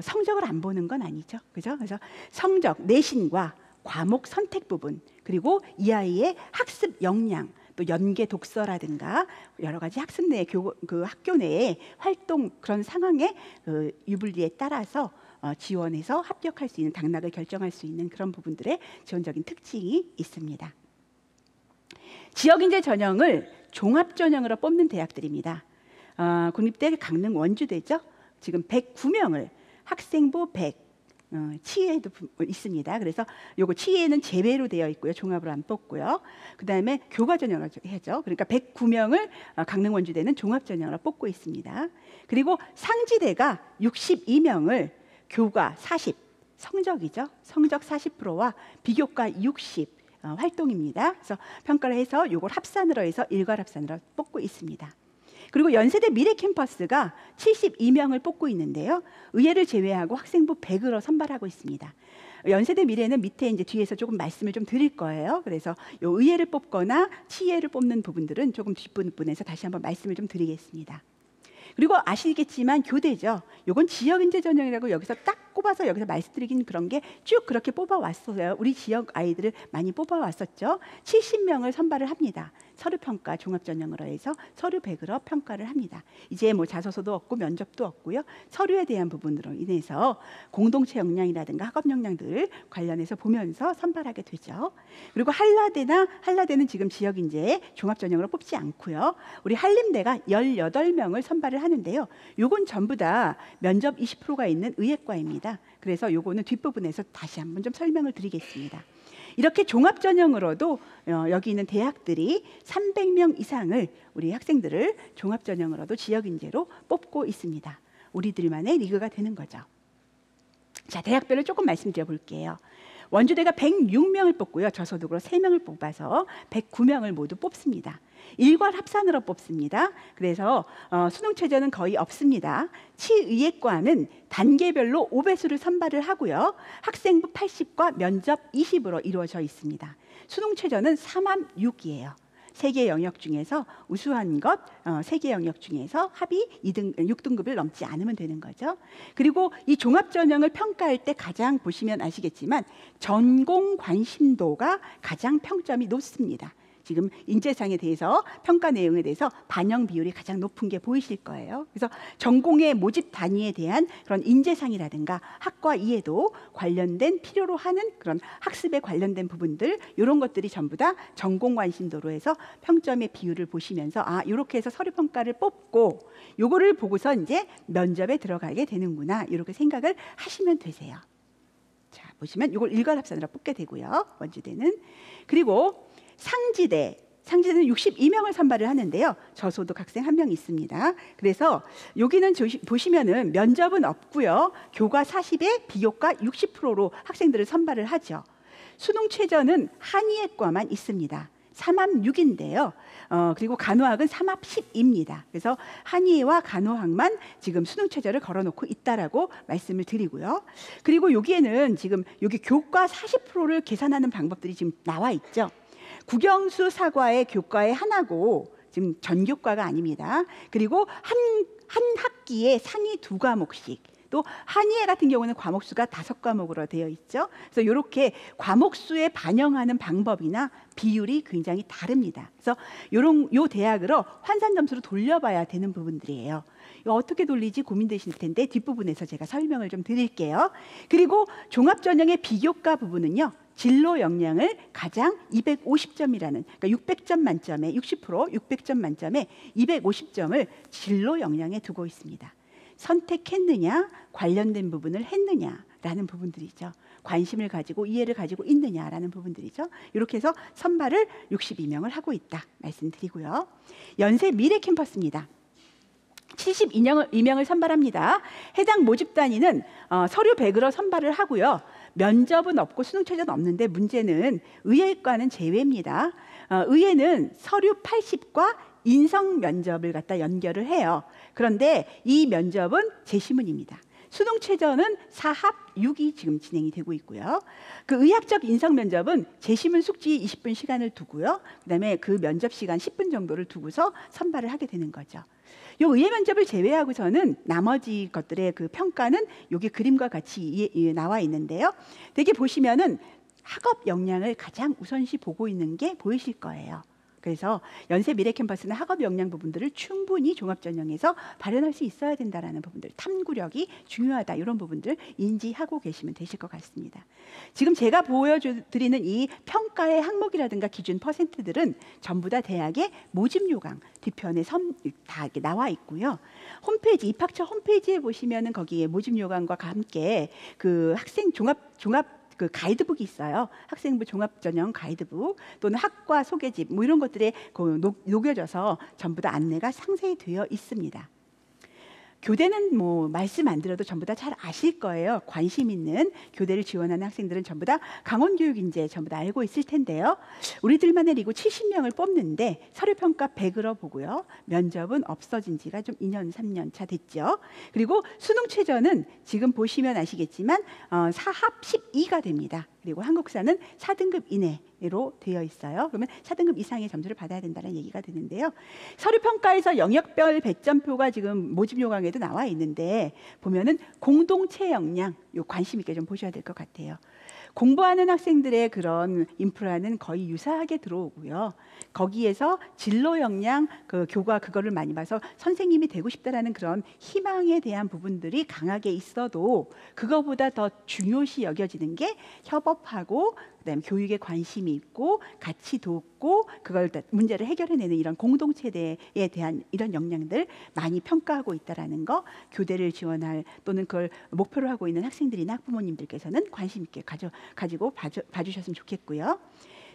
성적을 안 보는 건 아니죠. 그죠? 그래서 성적, 내신과 과목 선택 부분, 그리고 이 아이의 학습 역량, 또 연계 독서라든가 여러 가지 학습 내 그 학교 내의 활동 그런 상황의 그 유불리에 따라서 지원해서 합격할 수 있는 당락을 결정할 수 있는 그런 부분들의 지원적인 특징이 있습니다. 지역인재 전형을 종합전형으로 뽑는 대학들입니다. 국립대 강릉 원주대죠. 지금 109명을 학생부 100, 치의에도 있습니다. 그래서 요거 치의에는 제외로 되어 있고요. 종합으로 안 뽑고요. 그다음에 교과전형으로 하죠. 그러니까 109명을 강릉 원주대는 종합전형으로 뽑고 있습니다. 그리고 상지대가 62명을 교과 40, 성적이죠. 성적 40%와 비교과 60 활동입니다. 그래서 평가를 해서 요걸 합산으로 해서 일괄합산으로 뽑고 있습니다. 그리고 연세대 미래 캠퍼스가 72명을 뽑고 있는데요. 의예를 제외하고 학생부 100으로 선발하고 있습니다. 연세대 미래는 밑에 이제 뒤에서 조금 말씀을 좀 드릴 거예요. 그래서 요 의예를 뽑거나 치예를 뽑는 부분들은 조금 뒷부분에서 다시 한번 말씀을 좀 드리겠습니다. 그리고 아시겠지만 교대죠. 요건 지역인재 전형이라고 여기서 딱 꼽아서 여기서 말씀드리긴 그런 게 쭉 그렇게 뽑아왔어요. 우리 지역 아이들을 많이 뽑아왔었죠. 70명을 선발을 합니다. 서류평가 종합전형으로 해서 서류 100으로 평가를 합니다. 이제 뭐 자소서도 없고 면접도 없고요. 서류에 대한 부분으로 인해서 공동체 역량이라든가 학업 역량들 관련해서 보면서 선발하게 되죠. 그리고 한라대는 지금 지역인재 종합전형으로 뽑지 않고요. 우리 한림대가 18명을 선발을 하는데요. 요건 전부 다 면접 20%가 있는 의예과입니다. 그래서 요거는 뒷부분에서 다시 한번 좀 설명을 드리겠습니다. 이렇게 종합전형으로도 여기 있는 대학들이 300명 이상을 우리 학생들을 종합전형으로도 지역인재로 뽑고 있습니다. 우리들만의 리그가 되는 거죠. 자, 대학별로 조금 말씀드려 볼게요. 원주대가 106명을 뽑고요. 저소득으로 3명을 뽑아서 109명을 모두 뽑습니다. 일괄 합산으로 뽑습니다. 그래서 수능 최저는 거의 없습니다. 치의예과는 단계별로 5배수를 선발을 하고요. 학생부 80과 면접 20으로 이루어져 있습니다. 수능 최저는 3학년이에요. 3개 영역 중에서 우수한 것 3개 영역 중에서 합이 6등급을 넘지 않으면 되는 거죠. 그리고 이 종합전형을 평가할 때 가장 보시면 아시겠지만 전공 관심도가 가장 평점이 높습니다. 지금 인재상에 대해서 평가 내용에 대해서 반영 비율이 가장 높은 게 보이실 거예요. 그래서 전공의 모집 단위에 대한 그런 인재상이라든가 학과 이해도 관련된 필요로 하는 그런 학습에 관련된 부분들 이런 것들이 전부 다 전공 관심도로 해서 평점의 비율을 보시면서 이렇게 해서 서류 평가를 뽑고 요거를 보고서 이제 면접에 들어가게 되는구나 이렇게 생각을 하시면 되세요. 자, 보시면 이걸 일괄합산으로 뽑게 되고요. 원주대는. 그리고 상지대 상지대는 62명을 선발을 하는데요. 저소득 학생 1명 있습니다. 그래서 여기는 보시면은 면접은 없고요. 교과 40에 비교과 60%로 학생들을 선발을 하죠. 수능 최저는 한의학과만 있습니다. 3합 6인데요. 그리고 간호학은 3합 10입니다. 그래서 한의와 간호학만 지금 수능 최저를 걸어놓고 있다라고 말씀을 드리고요. 그리고 여기에는 지금 여기 교과 40%를 계산하는 방법들이 지금 나와 있죠. 국영수 사과의 교과의 하나고 지금 전교과가 아닙니다. 그리고 한 학기에 상위 2과목씩, 또 한의회 같은 경우는 과목 수가 5과목으로 되어 있죠. 그래서 이렇게 과목 수에 반영하는 방법이나 비율이 굉장히 다릅니다. 그래서 요 대학으로 환산 점수로 돌려봐야 되는 부분들이에요. 이거 어떻게 돌리지 고민되실 텐데 뒷부분에서 제가 설명을 좀 드릴게요. 그리고 종합전형의 비교과 부분은요. 진로 역량을 가장 250점이라는, 그러니까 600점 만점에 60%, 600점 만점에 250점을 진로 역량에 두고 있습니다. 선택했느냐, 관련된 부분을 했느냐라는 부분들이죠. 관심을 가지고 이해를 가지고 있느냐라는 부분들이죠. 이렇게 해서 선발을 62명을 하고 있다 말씀드리고요. 연세 미래 캠퍼스입니다. 72명을 선발합니다. 해당 모집 단위는 서류 100으로 선발을 하고요. 면접은 없고 수능 최저는 없는데 문제는 의예과는 제외입니다. 의예는 서류 80과 인성 면접을 갖다 연결을 해요. 그런데 이 면접은 재시문입니다. 수능 최저는 4합 6이 지금 진행이 되고 있고요. 그 의학적 인성 면접은 재시문 숙지 20분 시간을 두고요. 그다음에 그 면접 시간 10분 정도를 두고서 선발을 하게 되는 거죠. 이 의예 면접을 제외하고서는 나머지 것들의 그 평가는 여기 그림과 같이 나와 있는데요. 되게 보시면은 학업 역량을 가장 우선시 보고 있는 게 보이실 거예요. 그래서 연세 미래 캠퍼스는 학업 역량 부분들을 충분히 종합전형에서 발현할 수 있어야 된다라는 부분들, 탐구력이 중요하다 이런 부분들 인지하고 계시면 되실 것 같습니다. 지금 제가 보여드리는 이 평가의 항목이라든가 기준 퍼센트들은 전부 다 대학의 모집 요강 뒤편에 다 나와 있고요. 홈페이지, 입학처 홈페이지에 보시면은 거기에 모집 요강과 함께 그 학생 종합 그 가이드북이 있어요. 학생부 종합전형 가이드북 또는 학과 소개집 뭐 이런 것들에 녹여져서 전부 다 안내가 상세히 되어 있습니다. 교대는 뭐 말씀 안 드려도 전부 다 잘 아실 거예요. 관심 있는 교대를 지원하는 학생들은 전부 다 강원교육인재 전부 다 알고 있을 텐데요. 우리들만 해리고 70명을 뽑는데 서류평가 100으로 보고요. 면접은 없어진 지가 좀 2년, 3년 차 됐죠. 그리고 수능 최저는 지금 보시면 아시겠지만 4합 12가 됩니다. 그리고 한국사는 4등급 이내로 되어 있어요. 그러면 4등급 이상의 점수를 받아야 된다는 얘기가 되는데요. 서류평가에서 영역별 배점표가 지금 모집 요강에도 나와 있는데 보면은 공동체 역량, 요 관심 있게 좀 보셔야 될 것 같아요. 공부하는 학생들의 그런 인프라는 거의 유사하게 들어오고요. 거기에서 진로 역량, 그 교과 그거를 많이 봐서 선생님이 되고 싶다라는 그런 희망에 대한 부분들이 강하게 있어도 그거보다 더 중요시 여겨지는 게 협업하고 그다음에 교육에 관심이 있고 같이 돕고 그걸 문제를 해결해내는 이런 공동체에 대한 이런 역량들 많이 평가하고 있다라는 거, 교대를 지원할 또는 그걸 목표로 하고 있는 학생들이나 학부모님들께서는 관심 있게 가지고 봐주셨으면 좋겠고요.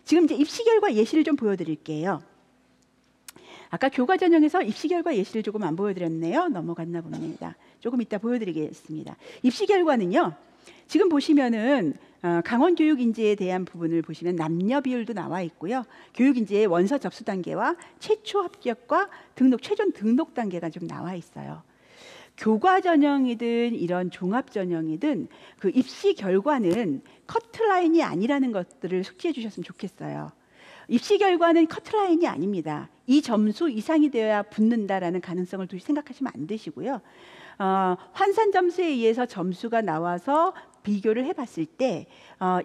지금 이제 입시 결과 예시를 좀 보여드릴게요. 아까 교과 전형에서 입시 결과 예시를 조금 안 보여드렸네요. 넘어갔나 봅니다. 조금 이따 보여드리겠습니다. 입시 결과는요. 지금 보시면은 강원교육인재에 대한 부분을 보시면 남녀 비율도 나와 있고요. 교육인재의 원서 접수 단계와 최초 합격과 등록, 최종 등록 단계가 좀 나와 있어요. 교과 전형이든 이런 종합 전형이든 그 입시 결과는 커트라인이 아니라는 것들을 숙지해 주셨으면 좋겠어요. 입시 결과는 커트라인이 아닙니다. 이 점수 이상이 되어야 붙는다라는 가능성을 생각하시면 안 되시고요. 환산 점수에 의해서 점수가 나와서 비교를 해봤을 때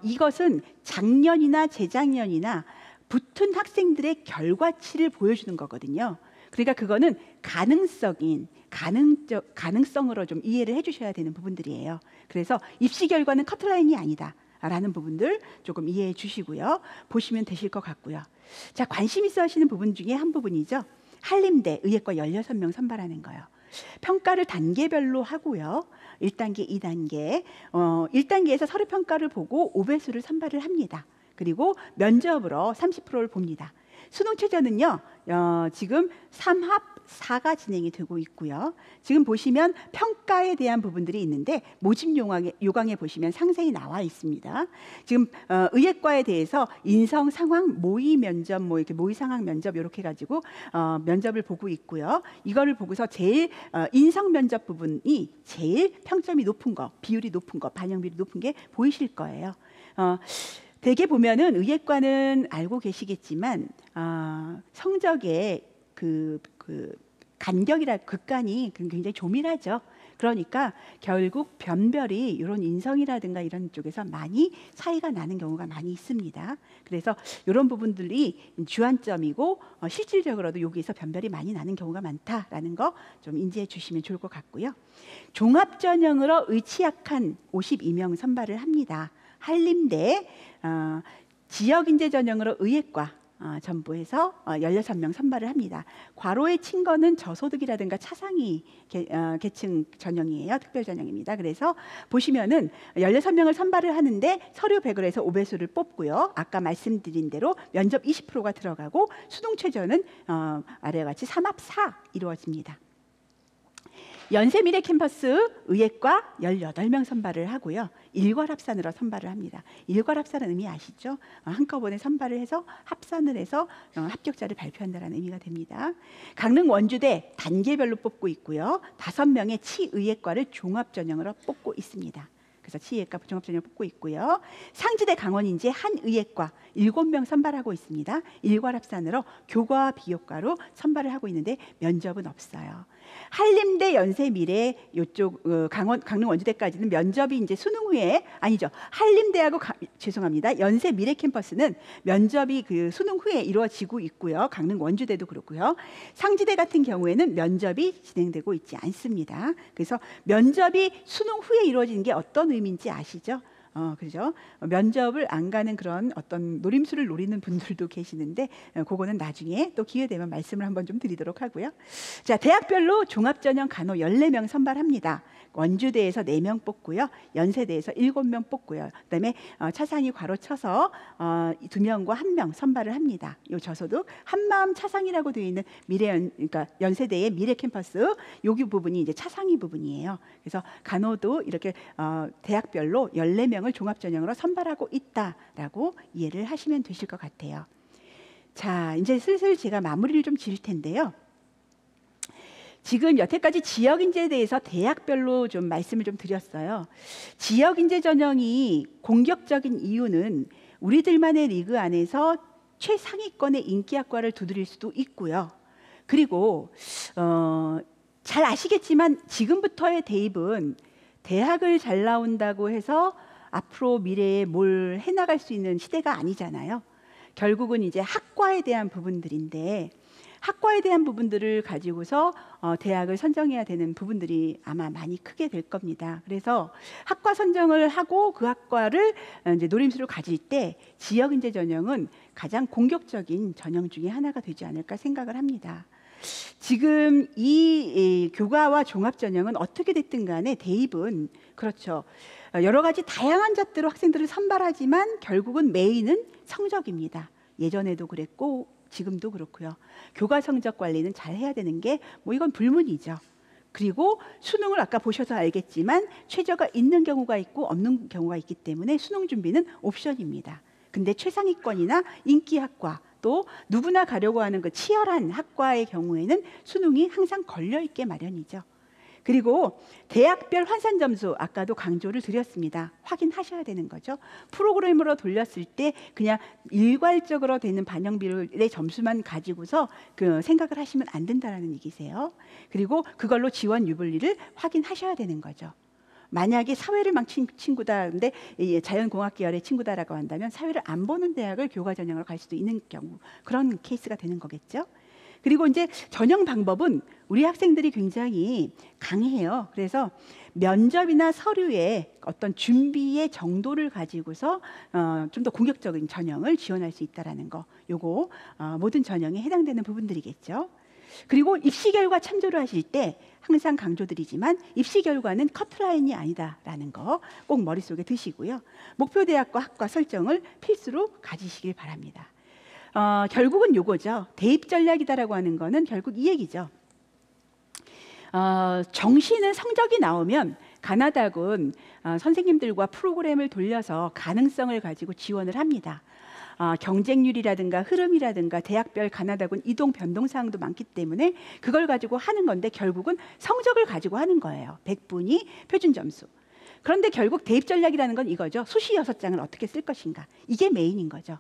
이것은 작년이나 재작년이나 붙은 학생들의 결과치를 보여주는 거거든요. 그러니까 그거는 가능성으로 좀 이해를 해주셔야 되는 부분들이에요. 그래서 입시 결과는 커트라인이 아니다 라는 부분들 조금 이해해 주시고요. 보시면 되실 것 같고요. 자, 관심 있어 하시는 부분 중에 한 부분이죠. 한림대 의예과 16명 선발하는 거예요. 평가를 단계별로 하고요. 1단계, 2단계. 1단계에서 서류평가를 보고 5배수를 선발을 합니다. 그리고 면접으로 30%를 봅니다. 수능 최저는요, 지금 3합 4가 진행이 되고 있고요. 지금 보시면 평가에 대한 부분들이 있는데 모집 요강에 보시면 상세히 나와 있습니다. 지금 의예과에 대해서 인성 상황 모의 면접, 뭐 이렇게 모의 상황 면접 이렇게 가지고 면접을 보고 있고요. 이거를 보고서 제일 인성 면접 부분이 제일 평점이 높은 거, 비율이 높은 거, 반영 비율이 높은 게 보이실 거예요. 대개 보면은 의예과는 알고 계시겠지만 성적의 그 간격이라 극간이 굉장히 조밀하죠. 그러니까 결국 변별이 이런 인성이라든가 이런 쪽에서 많이 차이가 나는 경우가 많이 있습니다. 그래서 이런 부분들이 주안점이고 실질적으로도 여기에서 변별이 많이 나는 경우가 많다라는 거 좀 인지해 주시면 좋을 것 같고요. 종합전형으로 의치약한 52명 선발을 합니다. 한림대 지역인재 전형으로 의예과 전부에서 16명 선발을 합니다. 괄호에 친 거는 저소득이라든가 차상위 계층 전형이에요. 특별 전형입니다. 그래서 보시면은 16명을 선발을 하는데 서류 100을 해서 5배수를 뽑고요. 아까 말씀드린 대로 면접 20%가 들어가고 수능 최저는 아래와 같이 3합 4 이루어집니다. 연세미래 캠퍼스 의예과 18명 선발을 하고요. 일괄합산으로 선발을 합니다. 일괄합산은 의미 아시죠? 한꺼번에 선발을 해서 합산을 해서 합격자를 발표한다는 의미가 됩니다. 강릉 원주대 단계별로 뽑고 있고요. 5명의 치의예과를 종합전형으로 뽑고 있습니다. 그래서 치의예과 종합전형 뽑고 있고요. 상지대 강원인재 한의예과 7명 선발하고 있습니다. 일괄합산으로 교과와 비교과로 선발을 하고 있는데 면접은 없어요. 한림대 연세미래 이쪽 강릉 원주대까지는 면접이 이제 수능 후에 아니죠. 한림대하고 죄송합니다. 연세미래 캠퍼스는 면접이 그 수능 후에 이루어지고 있고요. 강릉 원주대도 그렇고요. 상지대 같은 경우에는 면접이 진행되고 있지 않습니다. 그래서 면접이 수능 후에 이루어지는 게 어떤 의미인지 아시죠? 그죠? 면접을 안 가는 그런 어떤 노림수를 노리는 분들도 계시는데 그거는 나중에 또 기회 되면 말씀을 한번 좀 드리도록 하고요. 자, 대학별로 종합전형 간호 14명 선발합니다. 원주대에서 4명 뽑고요. 연세대에서 7명 뽑고요. 그다음에 차상위 괄호 쳐서 2명과 1명 선발을 합니다. 이 저소득 한마음 차상이라고 되어 있는 그러니까 연세대의 미래 캠퍼스 여기 부분이 이제 차상위 부분이에요. 그래서 간호도 이렇게 대학별로 14명을 종합전형으로 선발하고 있다라고 이해를 하시면 되실 것 같아요. 자, 이제 슬슬 제가 마무리를 좀 지을 텐데요. 지금 여태까지 지역인재에 대해서 대학별로 좀 말씀을 좀 드렸어요. 지역인재 전형이 공격적인 이유는 우리들만의 리그 안에서 최상위권의 인기학과를 두드릴 수도 있고요. 그리고 잘 아시겠지만 지금부터의 대입은 대학을 잘 나온다고 해서 앞으로 미래에 뭘 해나갈 수 있는 시대가 아니잖아요. 결국은 이제 학과에 대한 부분들인데 학과에 대한 부분들을 가지고서 대학을 선정해야 되는 부분들이 아마 많이 크게 될 겁니다. 그래서 학과 선정을 하고 그 학과를 이제 노림수를 가질 때 지역인재 전형은 가장 공격적인 전형 중에 하나가 되지 않을까 생각을 합니다. 지금 이 교과와 종합전형은 어떻게 됐든 간에 대입은 그렇죠. 여러 가지 다양한 잣대로 학생들을 선발하지만 결국은 메인은 성적입니다. 예전에도 그랬고 지금도 그렇고요. 교과 성적 관리는 잘 해야 되는 게 뭐 이건 불문이죠. 그리고 수능을 아까 보셔서 알겠지만 최저가 있는 경우가 있고 없는 경우가 있기 때문에 수능 준비는 옵션입니다. 근데 최상위권이나 인기 학과 또 누구나 가려고 하는 그 치열한 학과의 경우에는 수능이 항상 걸려 있게 마련이죠. 그리고 대학별 환산 점수 아까도 강조를 드렸습니다. 확인하셔야 되는 거죠. 프로그램으로 돌렸을 때 그냥 일괄적으로 되는 반영 비율의 점수만 가지고서 그 생각을 하시면 안 된다는 얘기세요. 그리고 그걸로 지원 유불리를 확인하셔야 되는 거죠. 만약에 사회를 망친 친구다, 근데 자연공학 계열의 친구다라고 한다면 사회를 안 보는 대학을 교과 전형으로 갈 수도 있는 경우 그런 케이스가 되는 거겠죠. 그리고 이제 전형 방법은 우리 학생들이 굉장히 강해요. 그래서 면접이나 서류에 어떤 준비의 정도를 가지고서 좀 더 공격적인 전형을 지원할 수 있다라는 거, 요거 모든 전형에 해당되는 부분들이겠죠. 그리고 입시 결과 참조를 하실 때 항상 강조드리지만 입시 결과는 커트라인이 아니다라는 거 꼭 머릿속에 드시고요. 목표 대학과 학과 설정을 필수로 가지시길 바랍니다. 결국은 요거죠. 대입 전략이다라고 하는 거는 결국 이 얘기죠. 정시는 성적이 나오면 가나다군 선생님들과 프로그램을 돌려서 가능성을 가지고 지원을 합니다. 경쟁률이라든가 흐름이라든가 대학별 가나다군 이동 변동사항도 많기 때문에 그걸 가지고 하는 건데 결국은 성적을 가지고 하는 거예요. 100분이 표준 점수. 그런데 결국 대입 전략이라는 건 이거죠. 수시 6장을 어떻게 쓸 것인가. 이게 메인인 거죠.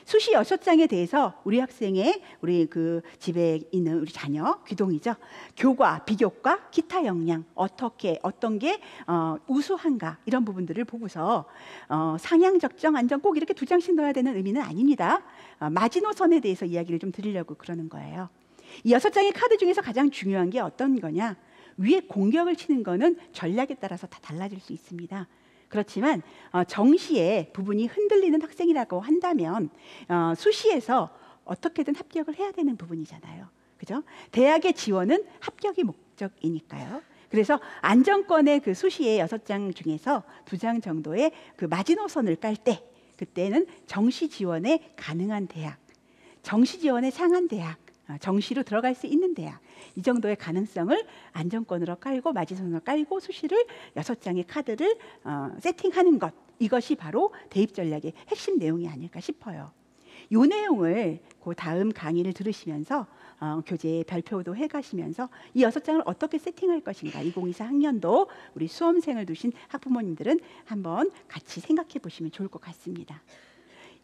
수시 6장에 대해서 우리 학생의 우리 그 집에 있는 우리 자녀 귀동이죠. 교과, 비교과, 기타 역량 어떻게 어떤 게 우수한가 이런 부분들을 보고서 상향, 적정, 안정 꼭 이렇게 2장씩 넣어야 되는 의미는 아닙니다. 마지노선에 대해서 이야기를 좀 드리려고 그러는 거예요. 이 6장의 카드 중에서 가장 중요한 게 어떤 거냐? 위에 공격을 치는 거는 전략에 따라서 다 달라질 수 있습니다. 그렇지만 정시에 부분이 흔들리는 학생이라고 한다면 수시에서 어떻게든 합격을 해야 되는 부분이잖아요. 그죠? 대학의 지원은 합격이 목적이니까요. 그래서 안정권의 그 수시의 6장 중에서 2장 정도의 그 마지노선을 깔 때 그때는 정시 지원에 가능한 대학, 정시 지원에 상한 대학, 정시로 들어갈 수 있는 대학 이 정도의 가능성을 안정권으로 깔고 마지노선으로 깔고 수시를 6장의 카드를 세팅하는 것 이것이 바로 대입 전략의 핵심 내용이 아닐까 싶어요. 이 내용을 그 다음 강의를 들으시면서 교재 발표도 해가시면서 이 6장을 어떻게 세팅할 것인가 2024 학년도 우리 수험생을 두신 학부모님들은 한번 같이 생각해 보시면 좋을 것 같습니다.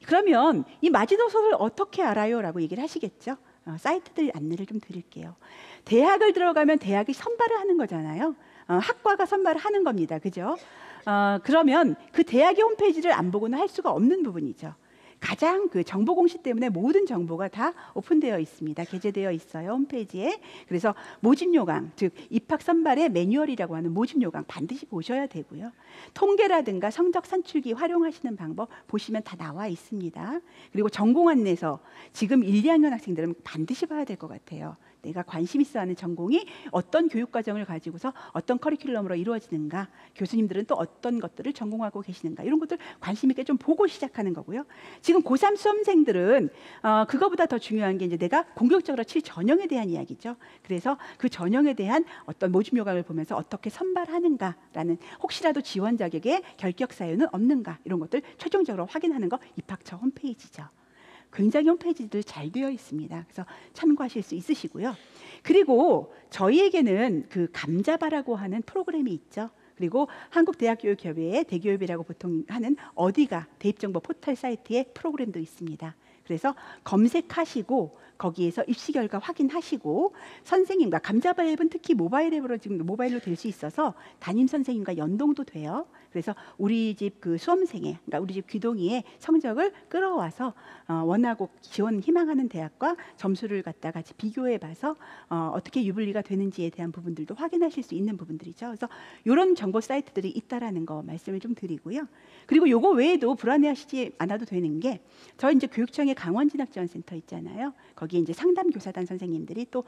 그러면 이 마지노선을 어떻게 알아요? 라고 얘기를 하시겠죠. 사이트들 안내를 좀 드릴게요. 대학을 들어가면 대학이 선발을 하는 거잖아요. 학과가 선발을 하는 겁니다. 그죠? 그러면 그 대학의 홈페이지를 안 보고는 할 수가 없는 부분이죠. 가장 그 정보 공시 때문에 모든 정보가 다 오픈되어 있습니다. 게재되어 있어요. 홈페이지에. 그래서 모집 요강, 즉 입학 선발의 매뉴얼이라고 하는 모집 요강 반드시 보셔야 되고요. 통계라든가 성적 산출기 활용하시는 방법 보시면 다 나와 있습니다. 그리고 전공 안내서 지금 1, 2학년 학생들은 반드시 봐야 될 것 같아요. 내가 관심 있어 하는 전공이 어떤 교육 과정을 가지고서 어떤 커리큘럼으로 이루어지는가, 교수님들은 또 어떤 것들을 전공하고 계시는가, 이런 것들 관심 있게 좀 보고 시작하는 거고요. 지금 고3 수험생들은 그거보다 더 중요한 게 이제 내가 공격적으로 칠 전형에 대한 이야기죠. 그래서 그 전형에 대한 어떤 모집 요강을 보면서 어떻게 선발하는가라는, 혹시라도 지원 자격에 결격 사유는 없는가, 이런 것들 최종적으로 확인하는 거 입학처 홈페이지죠. 굉장히 홈페이지들 잘 되어 있습니다. 그래서 참고하실 수 있으시고요. 그리고 저희에게는 그 감자바라고 하는 프로그램이 있죠. 그리고 한국대학교육협의회 대교협이라고 보통 하는 어디가 대입정보 포털 사이트에 프로그램도 있습니다. 그래서 검색하시고 거기에서 입시 결과 확인하시고 선생님과 감자바 앱은 특히 모바일 앱으로 지금 모바일로 될 수 있어서 담임 선생님과 연동도 돼요. 그래서 우리 집 그 수험생의, 그러니까 우리 집 귀동이의 성적을 끌어와서 원하고 지원 희망하는 대학과 점수를 갖다 같이 비교해봐서 어떻게 유불리가 되는지에 대한 부분들도 확인하실 수 있는 부분들이죠. 그래서 이런 정보 사이트들이 있다라는 거 말씀을 좀 드리고요. 그리고 요거 외에도 불안해하시지 않아도 되는 게, 저희 이제 교육청에 강원진학지원센터 있잖아요. 거기에 이제 상담교사단 선생님들이 또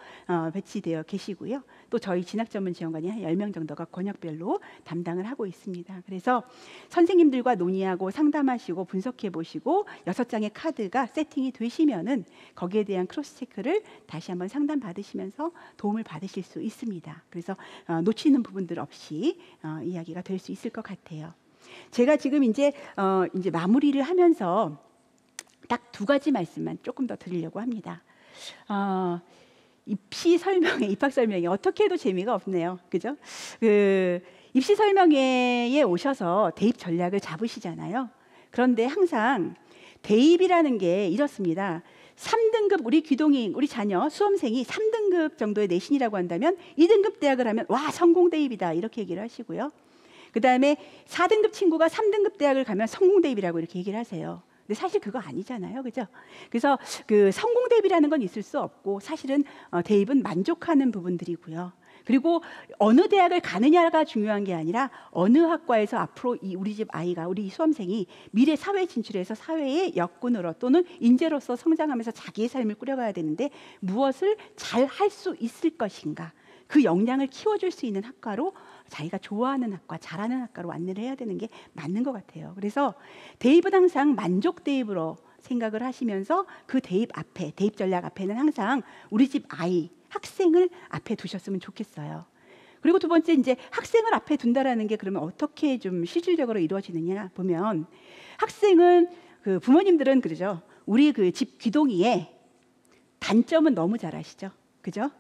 배치되어 계시고요. 또 저희 진학전문지원관이 한 10명 정도가 권역별로 담당을 하고 있습니다. 그래서 선생님들과 논의하고 상담하시고 분석해 보시고 6장의 카드가 세팅이 되시면은 거기에 대한 크로스 체크를 다시 한번 상담 받으시면서 도움을 받으실 수 있습니다. 그래서 놓치는 부분들 없이 이야기가 될 수 있을 것 같아요. 제가 지금 이제 마무리를 하면서 딱 2가지 말씀만 조금 더 드리려고 합니다. 입시 설명회, 입학 설명회 어떻게 해도 재미가 없네요. 그죠? 입시 설명회에 오셔서 대입 전략을 잡으시잖아요. 그런데 항상 대입이라는 게 이렇습니다. 3등급 우리 귀동이, 우리 자녀 수험생이 3등급 정도의 내신이라고 한다면 2등급 대학을 하면 와, 성공 대입이다, 이렇게 얘기를 하시고요. 그 다음에 4등급 친구가 3등급 대학을 가면 성공 대입이라고 이렇게 얘기를 하세요. 근데 사실 그거 아니잖아요. 그죠? 그래서 그 성공 대입이라는 건 있을 수 없고, 사실은 대입은 만족하는 부분들이고요. 그리고 어느 대학을 가느냐가 중요한 게 아니라 어느 학과에서 앞으로 우리 집 아이가, 우리 수험생이 미래 사회 진출해서 사회의 역군으로 또는 인재로서 성장하면서 자기의 삶을 꾸려가야 되는데 무엇을 잘 할 수 있을 것인가, 그 역량을 키워줄 수 있는 학과로, 자기가 좋아하는 학과, 잘하는 학과로 안내를 해야 되는 게 맞는 것 같아요. 그래서 대입은 항상 만족 대입으로 생각을 하시면서 그 대입 앞에, 대입 전략 앞에는 항상 우리 집 아이, 학생을 앞에 두셨으면 좋겠어요. 그리고 두 번째, 이제 학생을 앞에 둔다라는 게 그러면 어떻게 좀 실질적으로 이루어지느냐 보면, 학생은 그 부모님들은 그러죠. 우리 그 집 귀동이의 단점은 너무 잘 아시죠? 그죠?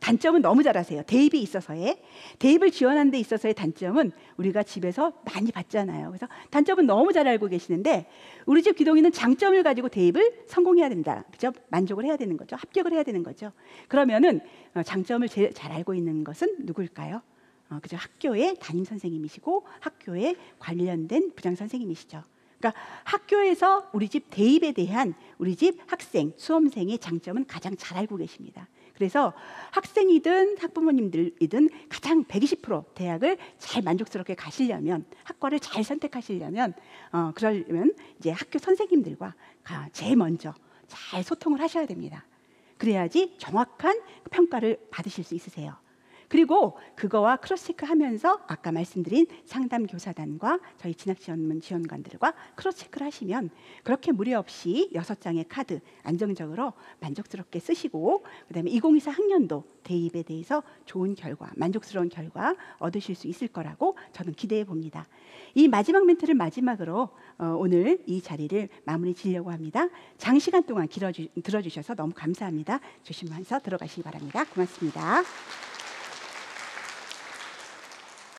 단점은 너무 잘 아세요. 대입이 있어서의, 대입을 지원하는 데 있어서의 단점은 우리가 집에서 많이 봤잖아요. 그래서 단점은 너무 잘 알고 계시는데, 우리 집 귀동이는 장점을 가지고 대입을 성공해야 된다. 그죠? 만족을 해야 되는 거죠. 합격을 해야 되는 거죠. 그러면은 장점을 제일 잘 알고 있는 것은 누구일까요? 그죠? 학교의 담임 선생님이시고 학교에 관련된 부장 선생님이시죠. 그러니까 학교에서 우리 집 대입에 대한 우리 집 학생, 수험생의 장점은 가장 잘 알고 계십니다. 그래서 학생이든 학부모님들이든 가장 120% 대학을 잘 만족스럽게 가시려면, 학과를 잘 선택하시려면, 그러려면 이제 학교 선생님들과 제일 먼저 잘 소통을 하셔야 됩니다. 그래야지 정확한 평가를 받으실 수 있으세요. 그리고 그거와 크로스체크하면서 아까 말씀드린 상담 교사단과 저희 진학지원문 지원관들과 크로스체크를 하시면 그렇게 무리 없이 6장의 카드 안정적으로 만족스럽게 쓰시고, 그다음에 2024 학년도 대입에 대해서 좋은 결과, 만족스러운 결과 얻으실 수 있을 거라고 저는 기대해 봅니다. 이 마지막 멘트를 마지막으로 오늘 이 자리를 마무리 지으려고 합니다. 장시간 동안 들어주셔서 너무 감사합니다. 조심하면서 들어가시기 바랍니다. 고맙습니다.